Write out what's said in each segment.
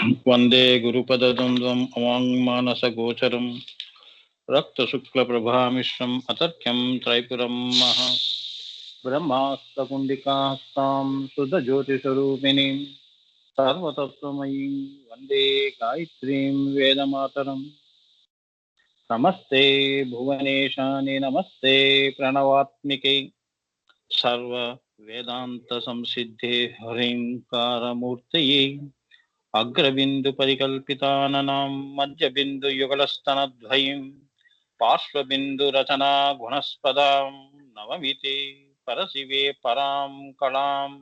వందే గురుపదద్వంద్వం అవాంగ్మానసగోచరం రక్తశుక్లప్రభామిశ్రం అతర్క్యం త్రైపురం మహా బ్రహ్మాస్త్రకుండికాస్తాం శుద్ధజ్యోతిస్వరూపిణీం సర్వతత్వమయీం వందే గాయత్రీం వేదమాతరం. నమస్తే భువనేశాని నమస్తే ప్రణవాత్మికే సర్వ వేదాంత సంసిద్ధే హ్రీంకారమూర్తయే అగ్రబిందు పరికల్పితాననాం మధ్యబిందు యుగళస్తనద్వయం పార్శ్వబిందు రచనా గుణస్పదాం నవమితే పరశివే పరాం కళాం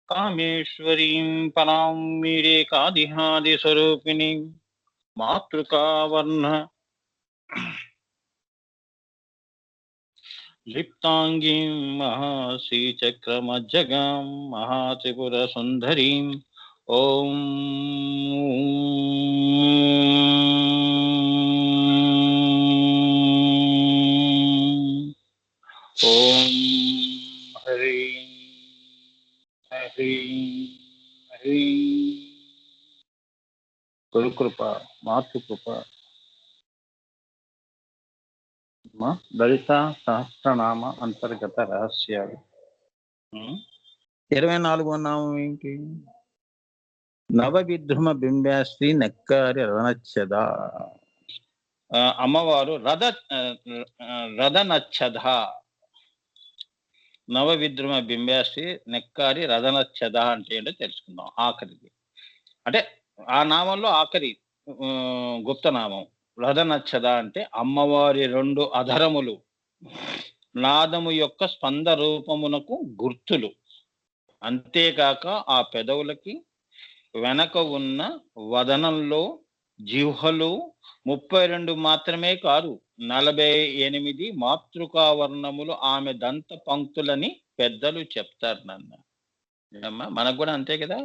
కామేశ్వరీం పరాం మీరేకాదిహాది స్వరూపిణీం మాతృకావర్ణ లిప్తాంగీం మహాశ్రీచక్రమజ్జగాం మహాత్రిపుర సుందరీం ఓం ఓం హ్రీం హ్రీం హ్రీం. గురుకృప మాతృకృప. లలిత సహస్రనామ అంతర్గత రహస్యాలు. 24వ నామం ఏంటి? నవవిద్రుమ బింబాశ్రీ నెక్కారి రదనచ్చద. అమ్మవారు రదనచ్చద. నవవిద్రుమ బింబాశ్రీ నెక్కారి రదనచ్చద అంటే ఏంటో తెలుసుకుందాం. ఆఖరిది అంటే ఆ నామంలో ఆఖరి గుప్తనామం. రదనచ్చద అంటే అమ్మవారి 2 అధరములు నాదము యొక్క స్పంద రూపమునకు గుర్తులు. అంతేకాక ఆ పెదవులకి వెనక ఉన్న వదనంలో జిహ్వలు 32 మాత్రమే కాదు, 48 మాతృకావర్ణములు ఆమె దంత పంక్తులని పెద్దలు చెప్తారు. మనకు కూడా అంతే కదా.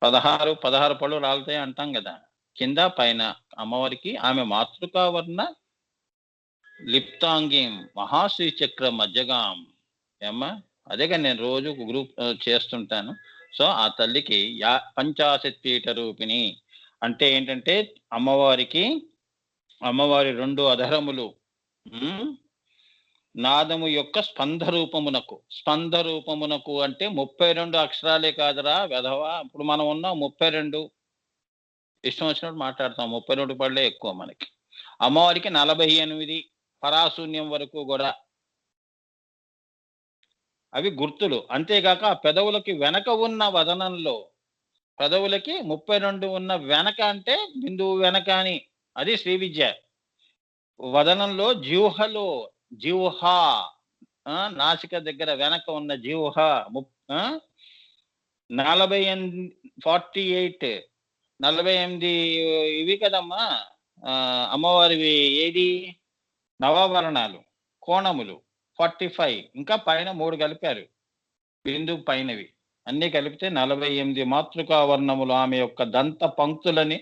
16 పళ్ళు రాలుతాయి అంటాం కదా, కింద పైన. అమ్మవారికి ఆమె మాతృకావర్ణ లిప్తాంగీం మహాశ్రీ చక్ర మధ్యగాం. ఏమ్మా, అదేగా నేను రోజు గ్రూప్ చేస్తుంటాను. సో ఆ తల్లికి పంచాశత్ పీఠ రూపిణి అంటే ఏంటంటే అమ్మవారి 2 అధరములు నాదము యొక్క స్పంద రూపమునకు అంటే 32 అక్షరాలే కాదురా వెధవా. ఇప్పుడు మనం ఉన్నాం 32, ఇష్టం వచ్చినట్టు మాట్లాడతాం. 32 పళ్ళే ఎక్కువ మనకి. అమ్మవారికి 48 పరాశూన్యం వరకు కూడా అవి గుర్తులు. అంతేకాక ఆ పెదవులకి వెనక ఉన్న వదనంలో పెదవులకి 32 ఉన్న వెనక అంటే బిందువు వెనక అని, అది శ్రీ విద్య. వదనంలో జిహ్వ నాసిక దగ్గర వెనక ఉన్న జిహ్వ 48 ఇవి కదమ్మా అమ్మవారివి. ఏది? నవాభరణాలు, కోణములు 45, ఇంకా పైన 3 కలిపారు బిందువు పైనవి. అన్ని కలిపితే 48 మాతృకావర్ణములు ఆమె యొక్క దంత పంక్తులని.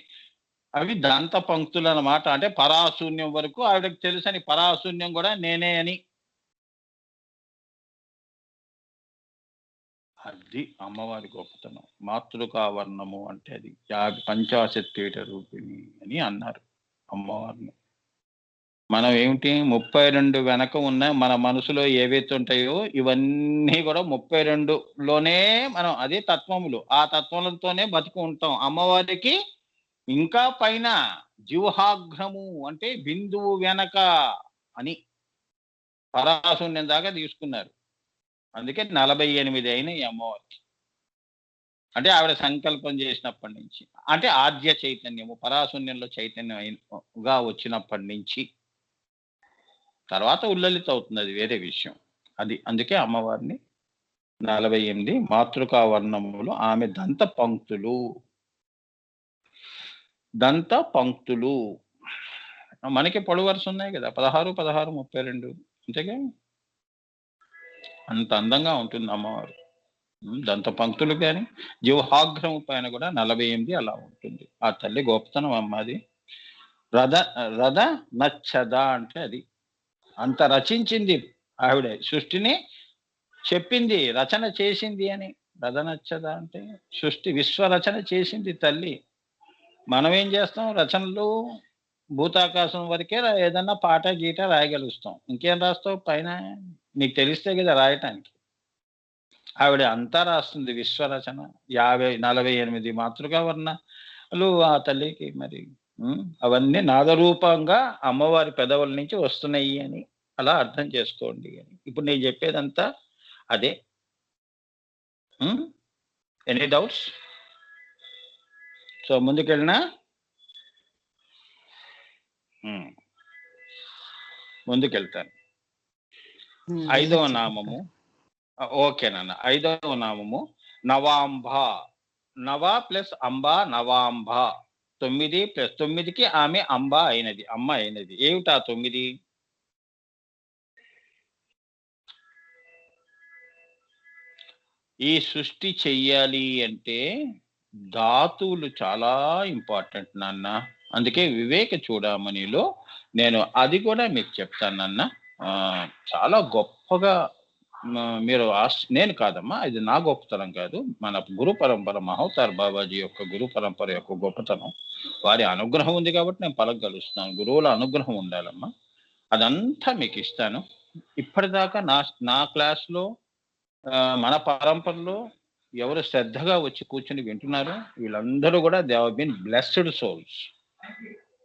అవి దంత పంక్తులు అన్నమాట. అంటే పరాశూన్యం వరకు ఆవిడకి తెలుసని, పరాశూన్యం కూడా నేనే అని. అది అమ్మవారి గొప్పతనం. మాతృకావర్ణము అంటే అది 50 పీఠ రూపిణి అని అన్నారు అమ్మవారిని. మనం ఏమిటి 32 వెనక ఉన్న మన మనసులో ఏవైతే ఉంటాయో ఇవన్నీ కూడా 32లోనే మనం, అదే తత్వములు. ఆ తత్వములతోనే బతుకు ఉంటాం. అమ్మవారికి ఇంకా పైన జిహ్వాగ్రము అంటే బిందువు వెనక అని పరాశూన్యం దాకా తీసుకున్నారు. అందుకే 48 అయినాయి అమ్మవారికి. అంటే ఆవిడ సంకల్పం చేసినప్పటి నుంచి, అంటే ఆద్య చైతన్యము పరాశూన్యంలో చైతన్యంగా వచ్చినప్పటి నుంచి. తర్వాత ఉల్లలిత అవుతుంది, అది వేరే విషయం. అది అందుకే అమ్మవారిని 48 మాతృకావర్ణములు ఆమె దంత పంక్తులు. మనకి పొడవు వరుస ఉన్నాయి కదా, 16, 32. అంతేగా, అంత అందంగా ఉంటుంది అమ్మవారు. దంత పంక్తులు కానీ జిహ్వాగ్రము పైన కూడా 48 అలా ఉంటుంది. ఆ తల్లి గొప్పతనం అమ్మది. రద నచ్చద అంటే అది. అంత రచించింది ఆవిడ, సృష్టిని చెప్పింది, రచన చేసింది అని. కథ నచ్చదా అంటే సృష్టి విశ్వరచన చేసింది తల్లి. మనం ఏం చేస్తాం? రచనలు భూతాకాశం వరకే ఏదన్నా పాట గీట రాయగలుగుతాం. ఇంకేం రాస్తావు పైన? నీకు తెలిస్తే కదా రాయటానికి. ఆవిడ అంతా రాస్తుంది విశ్వరచన. 48 మాతృకా వర్ణాలు ఆ తల్లికి మరి. అవన్నీ నాదరూపంగా అమ్మవారి పెదవుల నుంచి వస్తున్నాయి అని అలా అర్థం చేసుకోండి అని. ఇప్పుడు నేను చెప్పేదంతా అదే. Any doubts? సో ముందుకెళ్ళినా ముందుకెళ్తాను. 5వ నామము. ఓకేనన్న. 5వ నామము నవాంబ. నవ ప్లస్ అంబ, నవాంబ. 9 + 9కి ఆమె అంబ అయినది, అమ్మ అయినది. ఏమిటా 9? ఈ సృష్టి చెయ్యాలి అంటే ధాతువులు చాలా ఇంపార్టెంట్ నాన్న. అందుకే వివేక చూడమనిలో నేను అది కూడా మీకు చెప్తాను నాన్న. చాలా గొప్పగా మీరు నేను కాదమ్మా, ఇది నా గొప్పతనం కాదు, మన గురు పరంపర మహోతార్ బాబాజీ యొక్క గురు పరంపర యొక్క గొప్పతనం. వారి అనుగ్రహం ఉంది కాబట్టి నేను పలకగలుస్తున్నాను. గురువుల అనుగ్రహం ఉండాలమ్మా. అదంతా మీకు ఇస్తాను. ఇప్పటిదాకా నా క్లాస్లో మన పరంపరలో ఎవరు శ్రద్ధగా వచ్చి కూర్చుని వింటున్నారో వీళ్ళందరూ కూడా they have been blessed souls.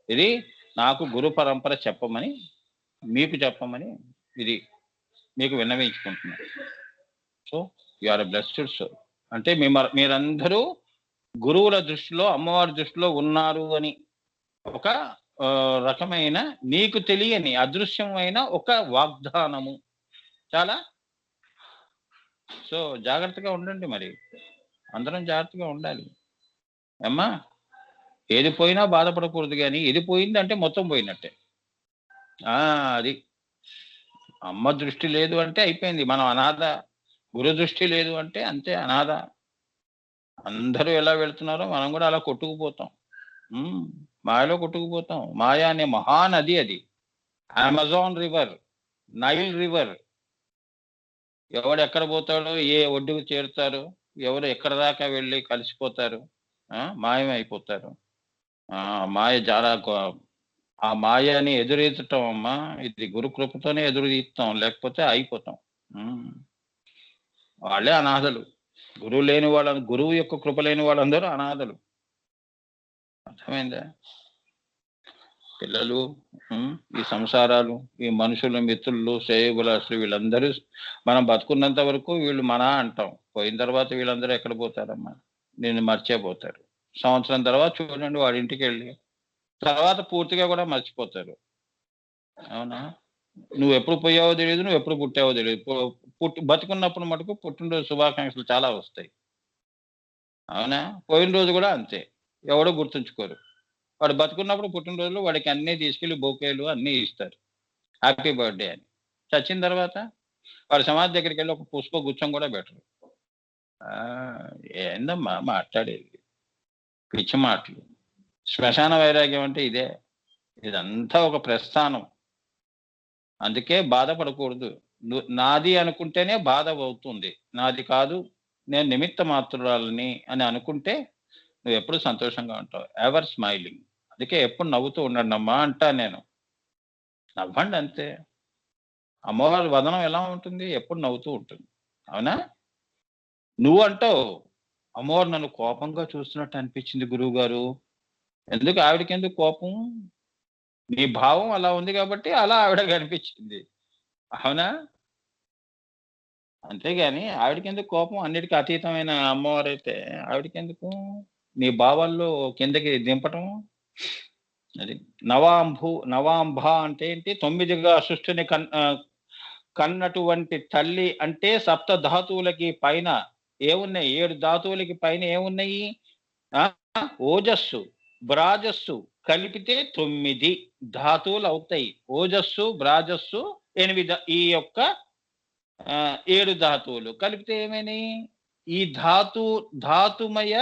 ఇది నాకు గురు పరంపర చెప్పమని, మీకు చెప్పమని ఇది మీకు విన్నవించుకుంటున్నాను. So you are a blessed soul. అంటే మీరందరూ గురువుల దృష్టిలో, అమ్మవారి దృష్టిలో ఉన్నారు అని ఒక రకమైన నీకు తెలియని అదృశ్యమైన ఒక వాగ్దానము. చాలా సో జాగ్రత్తగా ఉండండి. మరి అందరం జాగ్రత్తగా ఉండాలి అమ్మా. ఏది పోయినా బాధపడకూడదు, కానీ ఏది పోయిందంటే మొత్తం పోయినట్టే. అది అమ్మ దృష్టి లేదు అంటే అయిపోయింది, మనం అనాథ. గురు దృష్టి లేదు అంటే అంతే, అనాథ. అందరూ ఎలా వెళ్తున్నారో మనం కూడా అలా కొట్టుకుపోతాం. మాయలో కొట్టుకుపోతాం. మాయ అనే మహానది అది. Amazon river, Nile river. ఎవడు ఎక్కడ పోతాడో, ఏ ఒడ్డుకు చేరుతారు, ఎవరు ఎక్కడ దాకా వెళ్ళి కలిసిపోతారు, మాయమైపోతారు. మాయ చాలా ఆ మాయని ఎదురీతటం అమ్మా, ఇది గురు కృపతోనే ఎదురీస్తాం, లేకపోతే అయిపోతాం. వాళ్ళే అనాథలు. గురువు లేని గురువు యొక్క కృప లేని వాళ్ళందరూ అనాథలు. అర్థమైందా? పిల్లలు, ఈ సంసారాలు, ఈ మనుషులు, మిత్రులు, శ్రేయోభిలాషులు వీళ్ళందరూ మనం బతుకున్నంత వరకు వీళ్ళు మన అంటాం. పోయిన తర్వాత వీళ్ళందరూ ఎక్కడ పోతారమ్మా? నిన్ను మర్చిపోతారు. సంవత్సరం తర్వాత చూడండి వాడి ఇంటికి వెళ్ళి, తర్వాత పూర్తిగా కూడా మర్చిపోతారు. అవునా? నువ్వు ఎప్పుడు పోయావో తెలియదు, నువ్వు ఎప్పుడు పుట్టావో తెలియదు. బతుకున్నప్పుడు మటుకు పుట్టినరోజు శుభాకాంక్షలు చాలా వస్తాయి. అవునా? పోయిన రోజు కూడా అంతే, ఎవడో గుర్తుంచుకోరు. వాడు బతుకున్నప్పుడు పుట్టినరోజులు వాడికి అన్నీ తీసుకెళ్ళి బొకేలు అన్నీ ఇస్తారు, హ్యాపీ బర్త్డే అని. చచ్చిన తర్వాత వాడి సమాధి దగ్గరికి వెళ్ళి ఒక పుష్ప గుచ్చం కూడా పెట్టరు. ఏందమ్మా మాట్లాడేది? పిచ్చి మాటలు. శ్మశాన వైరాగ్యం అంటే ఇదే. ఇదంతా ఒక ప్రస్థానం. అందుకే బాధపడకూడదు. నాది అనుకుంటేనే బాధ అవుతుంది. నాది కాదు, నేను నిమిత్త మాత్రురాలని అని అనుకుంటే నువ్వు ఎప్పుడు సంతోషంగా ఉంటావు. Ever smiling. అందుకే ఎప్పుడు నవ్వుతూ ఉండండి అమ్మా అంటా నేను. నవ్వండి అంతే. అమ్మవారి వదనం ఎలా ఉంటుంది? ఎప్పుడు నవ్వుతూ ఉంటుంది. అవునా? నువ్వు అంటావు, అమ్మవారు నన్ను కోపంగా చూస్తున్నట్టు అనిపించింది గురువు గారు. ఎందుకు? ఆవిడకి ఎందుకు కోపం? నీ భావం అలా ఉంది కాబట్టి అలా ఆవిడకి అనిపించింది. అవునా? అంతేగాని ఆవిడకి ఎందుకు కోపం? అన్నిటికీ అతీతమైన అమ్మవారైతే ఆవిడకి ఎందుకు నీ భావాల్లో కిందకి దింపటం? అది నవాంబ అంటే ఏంటి? 9గా సృష్టిని కన్నటువంటి తల్లి అంటే సప్త ధాతువులకి పైన ఏమున్నాయి? 7 ధాతువులకి పైన ఏమున్నాయి? ఓజస్సు, బ్రాజస్సు కలిపితే 9 ధాతువులు అవుతాయి. ఓజస్సు, బ్రాజస్సు 8. ఈ యొక్క 7 ధాతువులు కలిపితే ఏమైనాయి? ఈ ధాతుమయ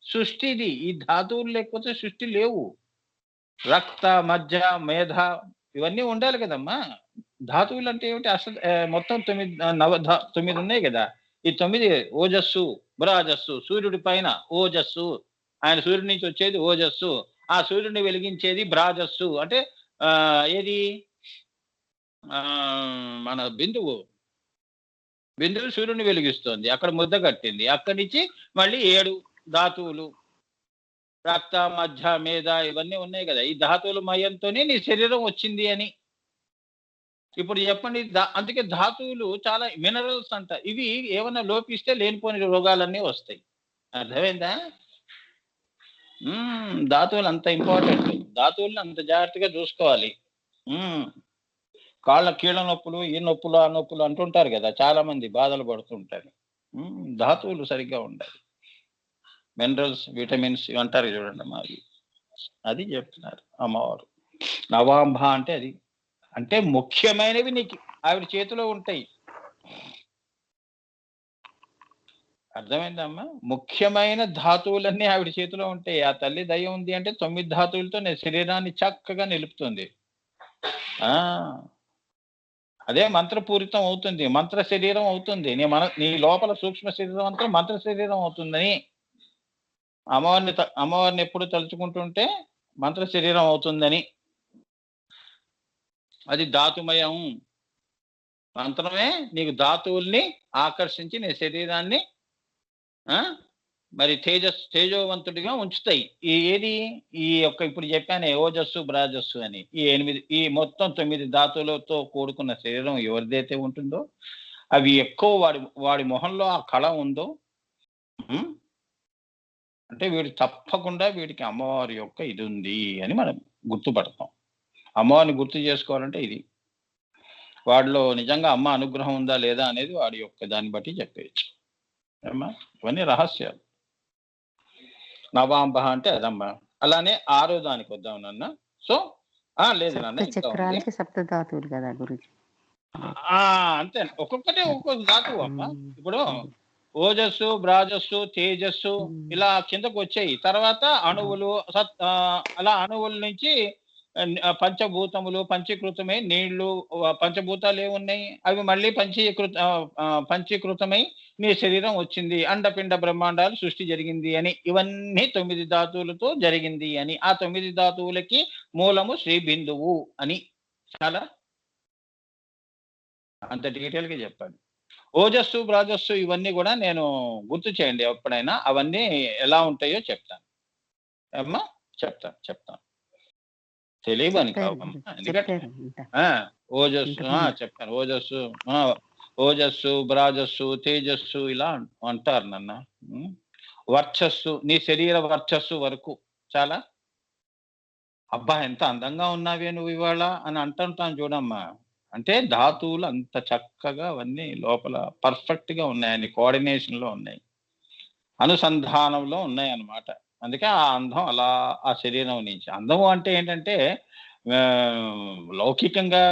సృష్టిది. ఈ ధాతువులు లేకపోతే సృష్టి లేవు. రక్త, మజ్జ, మేధ ఇవన్నీ ఉండాలి కదమ్మా. ధాతువులు అంటే ఏమిటి? అసలు మొత్తం 9 ఉన్నాయి కదా. ఈ 9 ఓజస్సు, బ్రాజస్సు, సూర్యుడి పైన ఓజస్సు, ఆయన సూర్యుడి నుంచి వచ్చేది ఓజస్సు, ఆ సూర్యుడిని వెలిగించేది బ్రాజస్సు. అంటే ఏది మన బిందువు సూర్యుడిని వెలిగిస్తుంది, అక్కడ ముద్ద కట్టింది. అక్కడి నుంచి మళ్ళీ 7 ధాతువులు, రక్త, మధ్య, మేధ ఇవన్నీ ఉన్నాయి కదా. ఈ ధాతువుల మయంతోనే నీ శరీరం వచ్చింది అని. ఇప్పుడు చెప్పండి, అందుకే ధాతువులు చాలా మినరల్స్ అంట. ఇవి ఏమన్నా లోపిస్తే లేనిపోని రోగాలన్నీ వస్తాయి. అర్థమైందా? ధాతువులు అంత ఇంపార్టెంట్. ధాతువుల్ని అంత జాగ్రత్తగా చూసుకోవాలి. కాళ్ళ కీళ్ళ నొప్పులు, ఈ నొప్పులు, ఆ నొప్పులు అంటుంటారు కదా, చాలా మంది బాధలు పడుతుంటారు. ధాతువులు సరిగ్గా ఉండాలి. మినరల్స్, విటమిన్స్ ఇవి అంటారు చూడండి మాది, అది చెప్తున్నారు అమ్మవారు. నవాంబ అంటే అది. అంటే ముఖ్యమైనవి నీకు ఆవిడ చేతిలో ఉంటాయి. అర్థమైందమ్మా? ముఖ్యమైన ధాతువులన్నీ ఆవిడ చేతిలో ఉంటాయి. ఆ తల్లి దయ ఉంది అంటే 9 ధాతువులతో నీ శరీరాన్ని చక్కగా నిలుపుతుంది. అదే మంత్రపూరితం అవుతుంది, మంత్ర శరీరం అవుతుంది. నీ లోపల సూక్ష్మ శరీరం అంతా మంత్ర శరీరం అవుతుందని అమ్మవారిని ఎప్పుడు తలుచుకుంటుంటే మంత్ర శరీరం అవుతుందని. అది ధాతుమయం. మంత్రమే నీకు ధాతువుల్ని ఆకర్షించి నీ శరీరాన్ని మరి తేజోవంతుడిగా ఉంచుతాయి. ఈ యొక్క ఇప్పుడు చెప్పాను ఓజస్సు, బ్రాజస్సు అని. ఈ మొత్తం 9 ధాతువులతో కూడుకున్న శరీరం ఎవరిదైతే ఉంటుందో, అవి ఎక్కువ వాడి మొహంలో ఆ కళ ఉందో, అంటే తప్పకుండా వీడికి అమ్మవారి యొక్క ఇది ఉంది అని మనం గుర్తుపడతాం. అమ్మవారిని గుర్తు చేసుకోవాలంటే ఇది. వాడిలో నిజంగా అమ్మ అనుగ్రహం ఉందా లేదా అనేది వాడి యొక్క దాన్ని బట్టి చెప్పేయచ్చు. అమ్మా, ఇవన్నీ రహస్యాలు. నవాంబ అంటే అదమ్మా. అలానే 6వ దానికి వద్దాం నాన్న. సో లేదు నాన్న, చక్రాలకి సప్తధాతువులు కదా గురుజీ. అంతే, ఒక్కొక్కటే ఒక్కొక్క ధాతువు అమ్మా. ఇప్పుడు ఓజస్సు, బ్రాజస్సు, తేజస్సు ఇలా కిందకు వచ్చాయి. తర్వాత అణువులు, అలా అణువుల నుంచి పంచభూతములు, పంచీకృతమై నీళ్లు, పంచభూతాలు ఏమున్నాయి అవి మళ్ళీ పంచీకృతమై నీ శరీరం వచ్చింది. అండపిండ బ్రహ్మాండాలు సృష్టి జరిగింది అని. ఇవన్నీ 9 ధాతువులతో జరిగింది అని. ఆ 9 ధాతువులకి మూలము శ్రీ బిందువు అని చాలా అంత డీటెయిల్ గా చెప్పాను. ఓజస్సు, బ్రాజస్సు ఇవన్నీ కూడా నేను గుర్తు చేయండి ఎప్పుడైనా, అవన్నీ ఎలా ఉంటాయో చెప్తాను అమ్మా. చెప్తాను తెలియని కావమ్మా. ఎందుకంటే ఓజస్సు చెప్తాను. ఓజస్సు, బ్రాజస్సు, తేజస్సు ఇలా అంటారు నన్న. వర్చస్సు, నీ శరీర వర్చస్సు వరకు చాలా అబ్బా ఎంత అందంగా ఉన్నావే నువ్వు ఇవాళ అని అంటుంటాను చూడమ్మా. అంటే ధాతువులు అంత చక్కగా అవన్నీ లోపల పర్ఫెక్ట్ గా ఉన్నాయని, కోఆర్డినేషన్ లో ఉన్నాయి, అనుసంధానంలో ఉన్నాయి అన్నమాట. అందుకే ఆ అందం అలా ఆ శరీరం నుంచి. అందము అంటే ఏంటంటే లౌకికంగా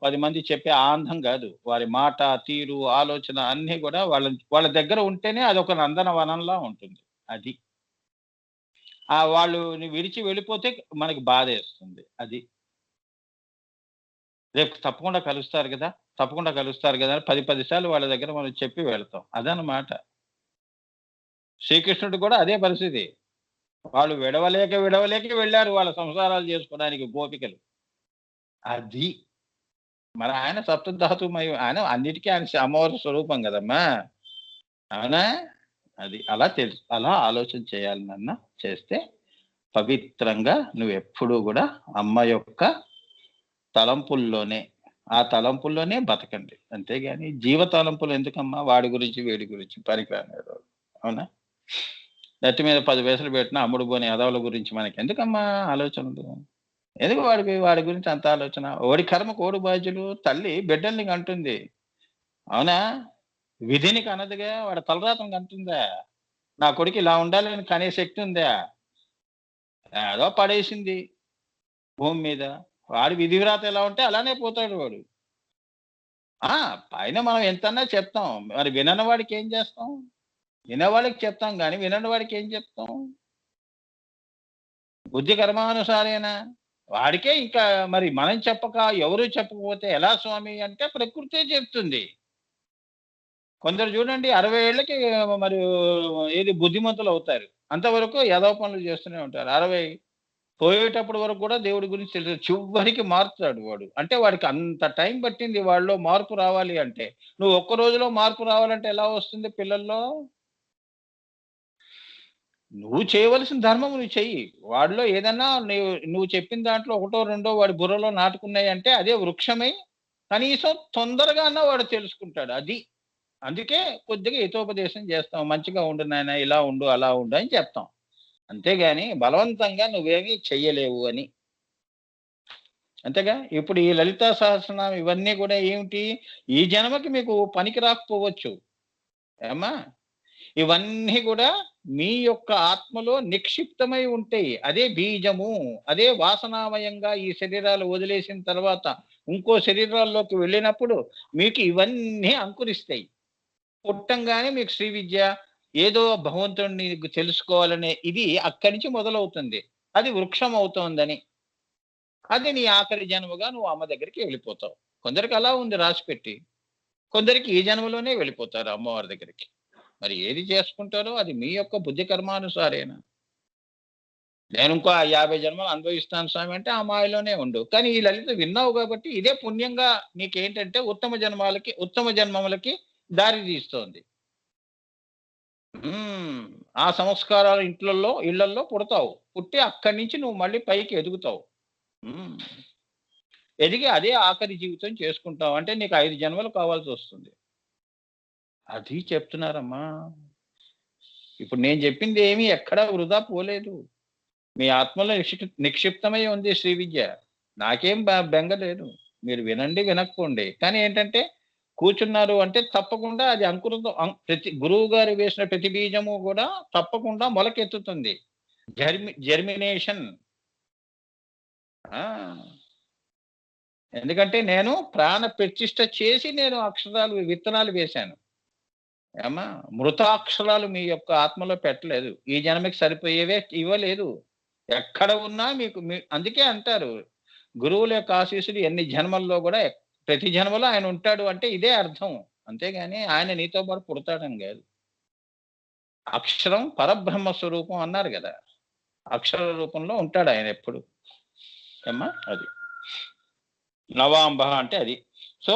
10 మంది చెప్పే ఆ అందం కాదు. వారి మాట, తీరు, ఆలోచన అన్నీ కూడా వాళ్ళ దగ్గర ఉంటేనే అదొక నందనవనంలా ఉంటుంది. అది వాళ్ళు విడిచి వెళ్ళిపోతే మనకి బాధేస్తుంది. అది రేపు తప్పకుండా కలుస్తారు కదా అని 10 సార్లు వాళ్ళ దగ్గర మనం చెప్పి వెళ్తాం. అదనమాట. శ్రీకృష్ణుడు కూడా అదే పరిస్థితి. వాళ్ళు విడవలేక వెళ్ళారు వాళ్ళ సంసారాలు చేసుకోవడానికి గోపికలు. అది మరి ఆయన సప్తధాతుమయం, ఆయన అన్నిటికీ ఆయన అమ్మవారి స్వరూపం కదమ్మా. అవునా? అది అలా ఆలోచన చేయాలి నాన్న. చేస్తే పవిత్రంగా నువ్వు ఎప్పుడూ కూడా అమ్మ యొక్క తలంపుల్లోనే, ఆ తలంపుల్లోనే బతకండి. అంతేగాని జీవ తలంపులు ఎందుకమ్మా? వాడి గురించి వీడి గురించి పనికిరాలేదు. అవునా? నెత్తి మీద 10 పైసలు పెట్టిన అమ్ముడు పోని ఎదవల గురించి మనకి ఎందుకమ్మా ఆలోచనలు? ఎందుకు వాడి గురించి అంత ఆలోచన? ఓడి కర్మకు ఓడి బాధ్యులు. తల్లి బిడ్డల్ని కంటుంది. అవునా? విధిని కనదుగా, వాడి తలరాతను కంటుందా? నా కొడుకు ఇలా ఉండాలని కనే శక్తి ఉందా? ఏదో పడేసింది భూమి మీద. వాడి విధి వ్రాత ఎలా ఉంటే అలానే పోతాడు వాడు. పైన మనం ఎంతన్నా చెప్తాం, మరి వినని వాడికి ఏం చేస్తాం? వినేవాడికి చెప్తాం కానీ వినని వాడికి ఏం చెప్తాం? బుద్ధి కర్మానుసారేనా? వాడికే ఇంకా మరి మనం చెప్పక ఎవరు చెప్పకపోతే ఎలా స్వామి అంటే ప్రకృతే చెప్తుంది. కొందరు చూడండి 60 ఏళ్ళకి మరి ఏది బుద్ధిమంతులు అవుతారు. అంతవరకు ఎదవ పనులు చేస్తూనే ఉంటారు. 60 పోయేటప్పటి వరకు కూడా దేవుడి గురించి తెలుసు. చివరికి మారుతాడు వాడు. అంటే వాడికి అంత టైం పట్టింది వాడిలో మార్పు రావాలి అంటే. నువ్వు ఒక్క రోజులో మార్పు రావాలంటే ఎలా వస్తుంది పిల్లల్లో? నువ్వు చేయవలసిన ధర్మం నువ్వు చెయ్యి. వాడిలో ఏదన్నా నువ్వు చెప్పిన దాంట్లో ఒకటో, రెండో వాడి బుర్రలో నాటుకున్నాయంటే అదే వృక్షమై కనీసం తొందరగా అన్నా వాడు తెలుసుకుంటాడు. అది. అందుకే కొద్దిగా హితోపదేశం చేస్తాం. మంచిగా ఉండు నాయన, ఇలా ఉండు, అలా ఉండు అని చెప్తాం. అంతేగాని బలవంతంగా నువ్వేమీ చెయ్యలేవు అని. అంతేగా? ఇప్పుడు ఈ లలితా సహస్రనామం ఇవన్నీ కూడా ఏమిటి? ఈ జన్మకి మీకు పనికి రాకపోవచ్చు. ఏమ్మా? ఇవన్నీ కూడా మీ యొక్క ఆత్మలో నిక్షిప్తమై ఉంటాయి. అదే బీజము. అదే వాసనామయంగా ఈ శరీరాలు వదిలేసిన తర్వాత ఇంకో శరీరాల్లోకి వెళ్ళినప్పుడు మీకు ఇవన్నీ అంకురిస్తాయి. పుట్టంగానే మీకు శ్రీ విద్య ఏదో భగవంతుడిని తెలుసుకోవాలనే ఇది అక్కడి నుంచి మొదలవుతుంది. అది వృక్షం అవుతోందని. అది నీ ఆఖరి జన్మగా నువ్వు అమ్మ దగ్గరికి వెళ్ళిపోతావు. కొందరికి అలా ఉంది రాసిపెట్టి. కొందరికి ఈ జన్మలోనే వెళ్ళిపోతారు అమ్మవారి దగ్గరికి. మరి ఏది చేసుకుంటారో అది మీ యొక్క బుద్ధి కర్మానుసారేనా. నేను ఇంకో 50 జన్మలు అనుభవిస్తాను స్వామి అంటే ఆ మాయలోనే ఉండు. కానీ ఈ లలిత విన్నావు కాబట్టి ఇదే పుణ్యంగా నీకేంటంటే ఉత్తమ జన్మములకి దారి తీస్తోంది. ఆ సంస్కారాలు ఇళ్లల్లో పుడతావు. పుట్టి అక్కడి నుంచి నువ్వు మళ్ళీ పైకి ఎదుగుతావు. ఎదిగి అదే ఆఖరి జీవితం చేసుకుంటావు. అంటే నీకు 5 జన్మలు కావాల్సి వస్తుంది. అది చెప్తున్నారమ్మా. ఇప్పుడు నేను చెప్పింది ఏమీ ఎక్కడా వృధా పోలేదు. మీ ఆత్మలో నిక్షిప్తమై ఉంది శ్రీ విద్య. నాకేం బెంగ లేదు. మీరు వినండి, వినకపోండి. కానీ ఏంటంటే కూర్చున్నారు అంటే తప్పకుండా అది ప్రతి గురువు గారు వేసిన ప్రతి బీజము కూడా తప్పకుండా మొలకెత్తుతుంది. జర్మినేషన్. ఎందుకంటే నేను ప్రాణ ప్రతిష్ఠ చేసి నేను విత్తనాలు వేశాను. ఏమా? మృతాక్షరాలు మీ యొక్క ఆత్మలో పెట్టలేదు. ఈ జన్మకి సరిపోయేవే ఇవ్వలేదు. ఎక్కడ ఉన్నా మీకు అందుకే అంటారు గురువుల యొక్క ఆశీస్సులు ఎన్ని జన్మల్లో కూడా ప్రతి జన్మలో ఆయన ఉంటాడు అంటే ఇదే అర్థం. అంతేగాని ఆయన నీతో పాటు పుడతాడని కాదు. అక్షరం పరబ్రహ్మ స్వరూపం అన్నారు కదా. అక్షర రూపంలో ఉంటాడు ఆయన ఎప్పుడు. ఏమ్మా? అది నవాంబ అంటే అది. సో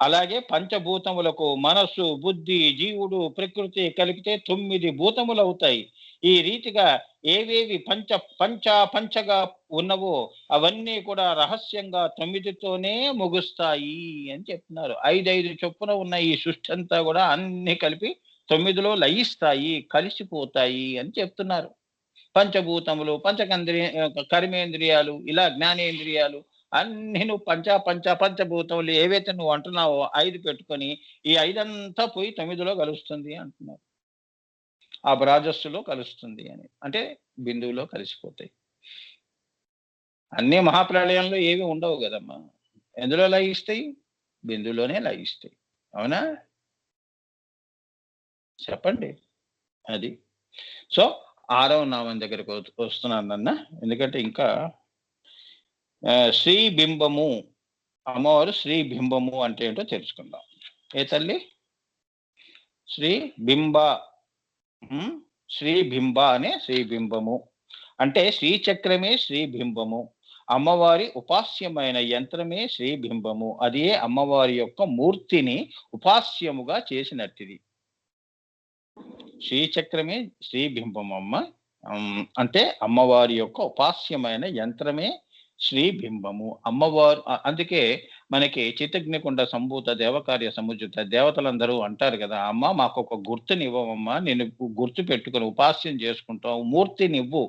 అలాగే పంచభూతములకు మనస్సు, బుద్ధి, జీవుడు, ప్రకృతి కలిపితే 9 భూతములు అవుతాయి. ఈ రీతిగా ఏవేవి పంచగా ఉన్నవో అవన్నీ కూడా రహస్యంగా 9తోనే ముగుస్తాయి అని చెప్తున్నారు. 5 చొప్పున ఉన్న ఈ సృష్టి అంతా కూడా అన్ని కలిపి 9లో లయిస్తాయి, కలిసిపోతాయి అని చెప్తున్నారు. పంచభూతములు, కర్మేంద్రియాలు, ఇలా జ్ఞానేంద్రియాలు అన్ని నువ్వు పంచభూతములు ఏవైతే నువ్వు అంటున్నావో 5 పెట్టుకొని ఈ 5 అంతా పోయి 9లో కలుస్తుంది అంటున్నారు. ఆ బ్రాజస్సులో కలుస్తుంది అని. అంటే బిందువులో కలిసిపోతాయి. అన్ని మహాప్రళయంలో ఏవి ఉండవు కదమ్మా. ఎందులో లయిస్తాయి? బిందువులోనే లయిస్తాయి. అవునా? చెప్పండి. అది. సో 6వ నామం దగ్గరకు వస్తున్నానన్న. ఎందుకంటే ఇంకా శ్రీ బింబము, అమ్మవారు శ్రీ బింబము అంటే ఏంటో తెలుసుకుందాం. ఏ తల్లి? శ్రీ బింబ. శ్రీ బింబ అనే శ్రీ బింబము అంటే శ్రీచక్రమే శ్రీ బింబము. అమ్మవారి ఉపాస్యమైన యంత్రమే శ్రీ బింబము. అదే అమ్మవారి యొక్క మూర్తిని ఉపాస్యముగా చేసినట్టిది. శ్రీచక్రమే శ్రీ బింబం అమ్మ. అంటే అమ్మవారి యొక్క ఉపాస్యమైన యంత్రమే శ్రీ బింబము. అమ్మవారు అందుకే మనకి చిత్తగ్నికుండ సంభూత దేవకార్య సముచిత దేవతలందరూ అంటారు కదా, అమ్మ మాకు ఒక గుర్తునివ్వమ్మా, నేను గుర్తు పెట్టుకుని ఉపాస్యం చేసుకుంటాం, మూర్తినివ్వు.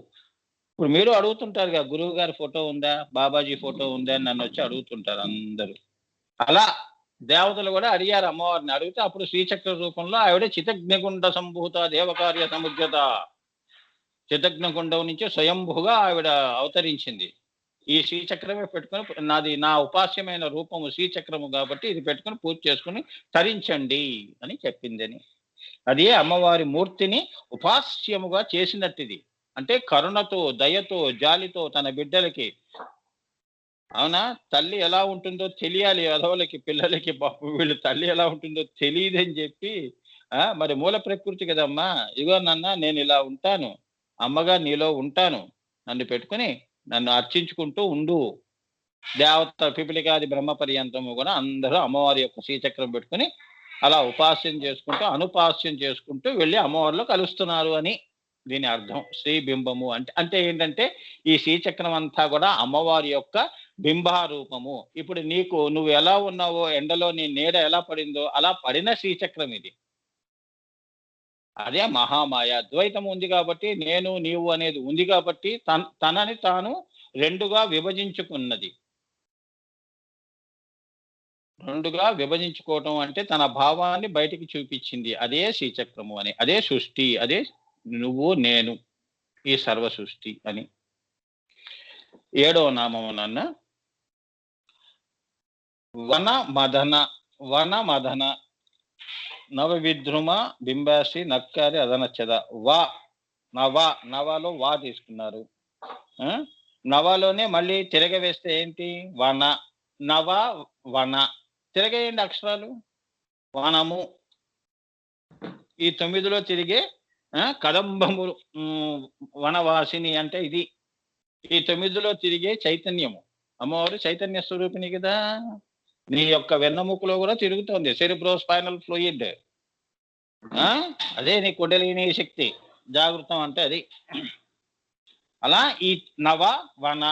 ఇప్పుడు మీరు అడుగుతుంటారు కదా, గురువు గారి ఫోటో ఉందా, బాబాజీ ఫోటో ఉందా అని నన్ను వచ్చి అడుగుతుంటారు అందరూ. అలా దేవతలు కూడా అడిగారు అమ్మవారిని. అడిగితే అప్పుడు శ్రీచక్ర రూపంలో ఆవిడ చిత్తగ్నికుండ సంభూత దేవకార్య సముద్యత, చిత్తగ్నికుండం నుంచి స్వయంభుగా ఆవిడ అవతరించింది. ఈ శ్రీచక్రమే పెట్టుకుని నా ఉపాస్యమైన రూపము శ్రీచక్రము కాబట్టి ఇది పెట్టుకుని పూజ చేసుకుని తరించండి అని చెప్పిందని. అది అమ్మవారి మూర్తిని ఉపాస్యముగా చేసినట్టిది. అంటే కరుణతో, దయతో, జాలితో తన బిడ్డలకి అవునా? తల్లి ఎలా ఉంటుందో తెలియాలి ఎదవలకి, పిల్లలకి పాపం వీళ్ళు తల్లి ఎలా ఉంటుందో తెలీదని చెప్పి మరి మూల ప్రకృతి కదమ్మా! ఇదిగో నాన్న నేనిలా ఉంటాను. అమ్మగా నీలో ఉంటాను. నన్ను పెట్టుకొని నన్ను అర్చించుకుంటూ ఉండు. దేవత పిపిలికాది బ్రహ్మ పర్యంతము కూడా అందరూ అమ్మవారి యొక్క శ్రీచక్రం పెట్టుకొని అలా ఉపాస్యం చేసుకుంటూ, అనుపాస్యం చేసుకుంటూ వెళ్ళి అమ్మవారిలో కలుస్తున్నారు అని దీని అర్థం. శ్రీబింబము అంటే అంటే ఏంటంటే ఈ శ్రీచక్రం అంతా కూడా అమ్మవారి యొక్క బింబారూపము. ఇప్పుడు నువ్వు ఎలా ఉన్నావో ఎండలో నీ నీడ ఎలా పడిందో అలా పడిన శ్రీచక్రం ఇది. అదే మహామాయ. ద్వైతం ఉంది కాబట్టి నేను, నీవు అనేది ఉంది కాబట్టి తనని తాను రెండుగా విభజించుకున్నది. రెండుగా విభజించుకోవటం అంటే తన భావాన్ని బయటికి చూపించింది. అదే శ్రీచక్రము అని. అదే సృష్టి. అదే నువ్వు, నేను ఈ సర్వ సృష్టి అని. 7వ నామము నాన్న వన మదన. వన మదన నవ విద్రుమ బింబాసి నక్కారి అదనచ్చద. వా నవలో వా తీసుకున్నారు. నవలోనే మళ్ళీ తిరగవేస్తే ఏంటి? వన. నవ వన. తిరగేయండి అక్షరాలు. వనము. ఈ 9లో తిరిగే కదంబము వనవాసిని అంటే ఇది. ఈ 9లో తిరిగే చైతన్యము. అమ్మవారు చైతన్య స్వరూపిణి కదా. నీ యొక్క వెన్నముకలో కూడా తిరుగుతోంది సెరిబ్రో స్పైనల్ ఫ్లూయిడ్. అదే నీ కుండలిని శక్తి. జాగృతం అంటే అది. అలా ఈ నవ వన.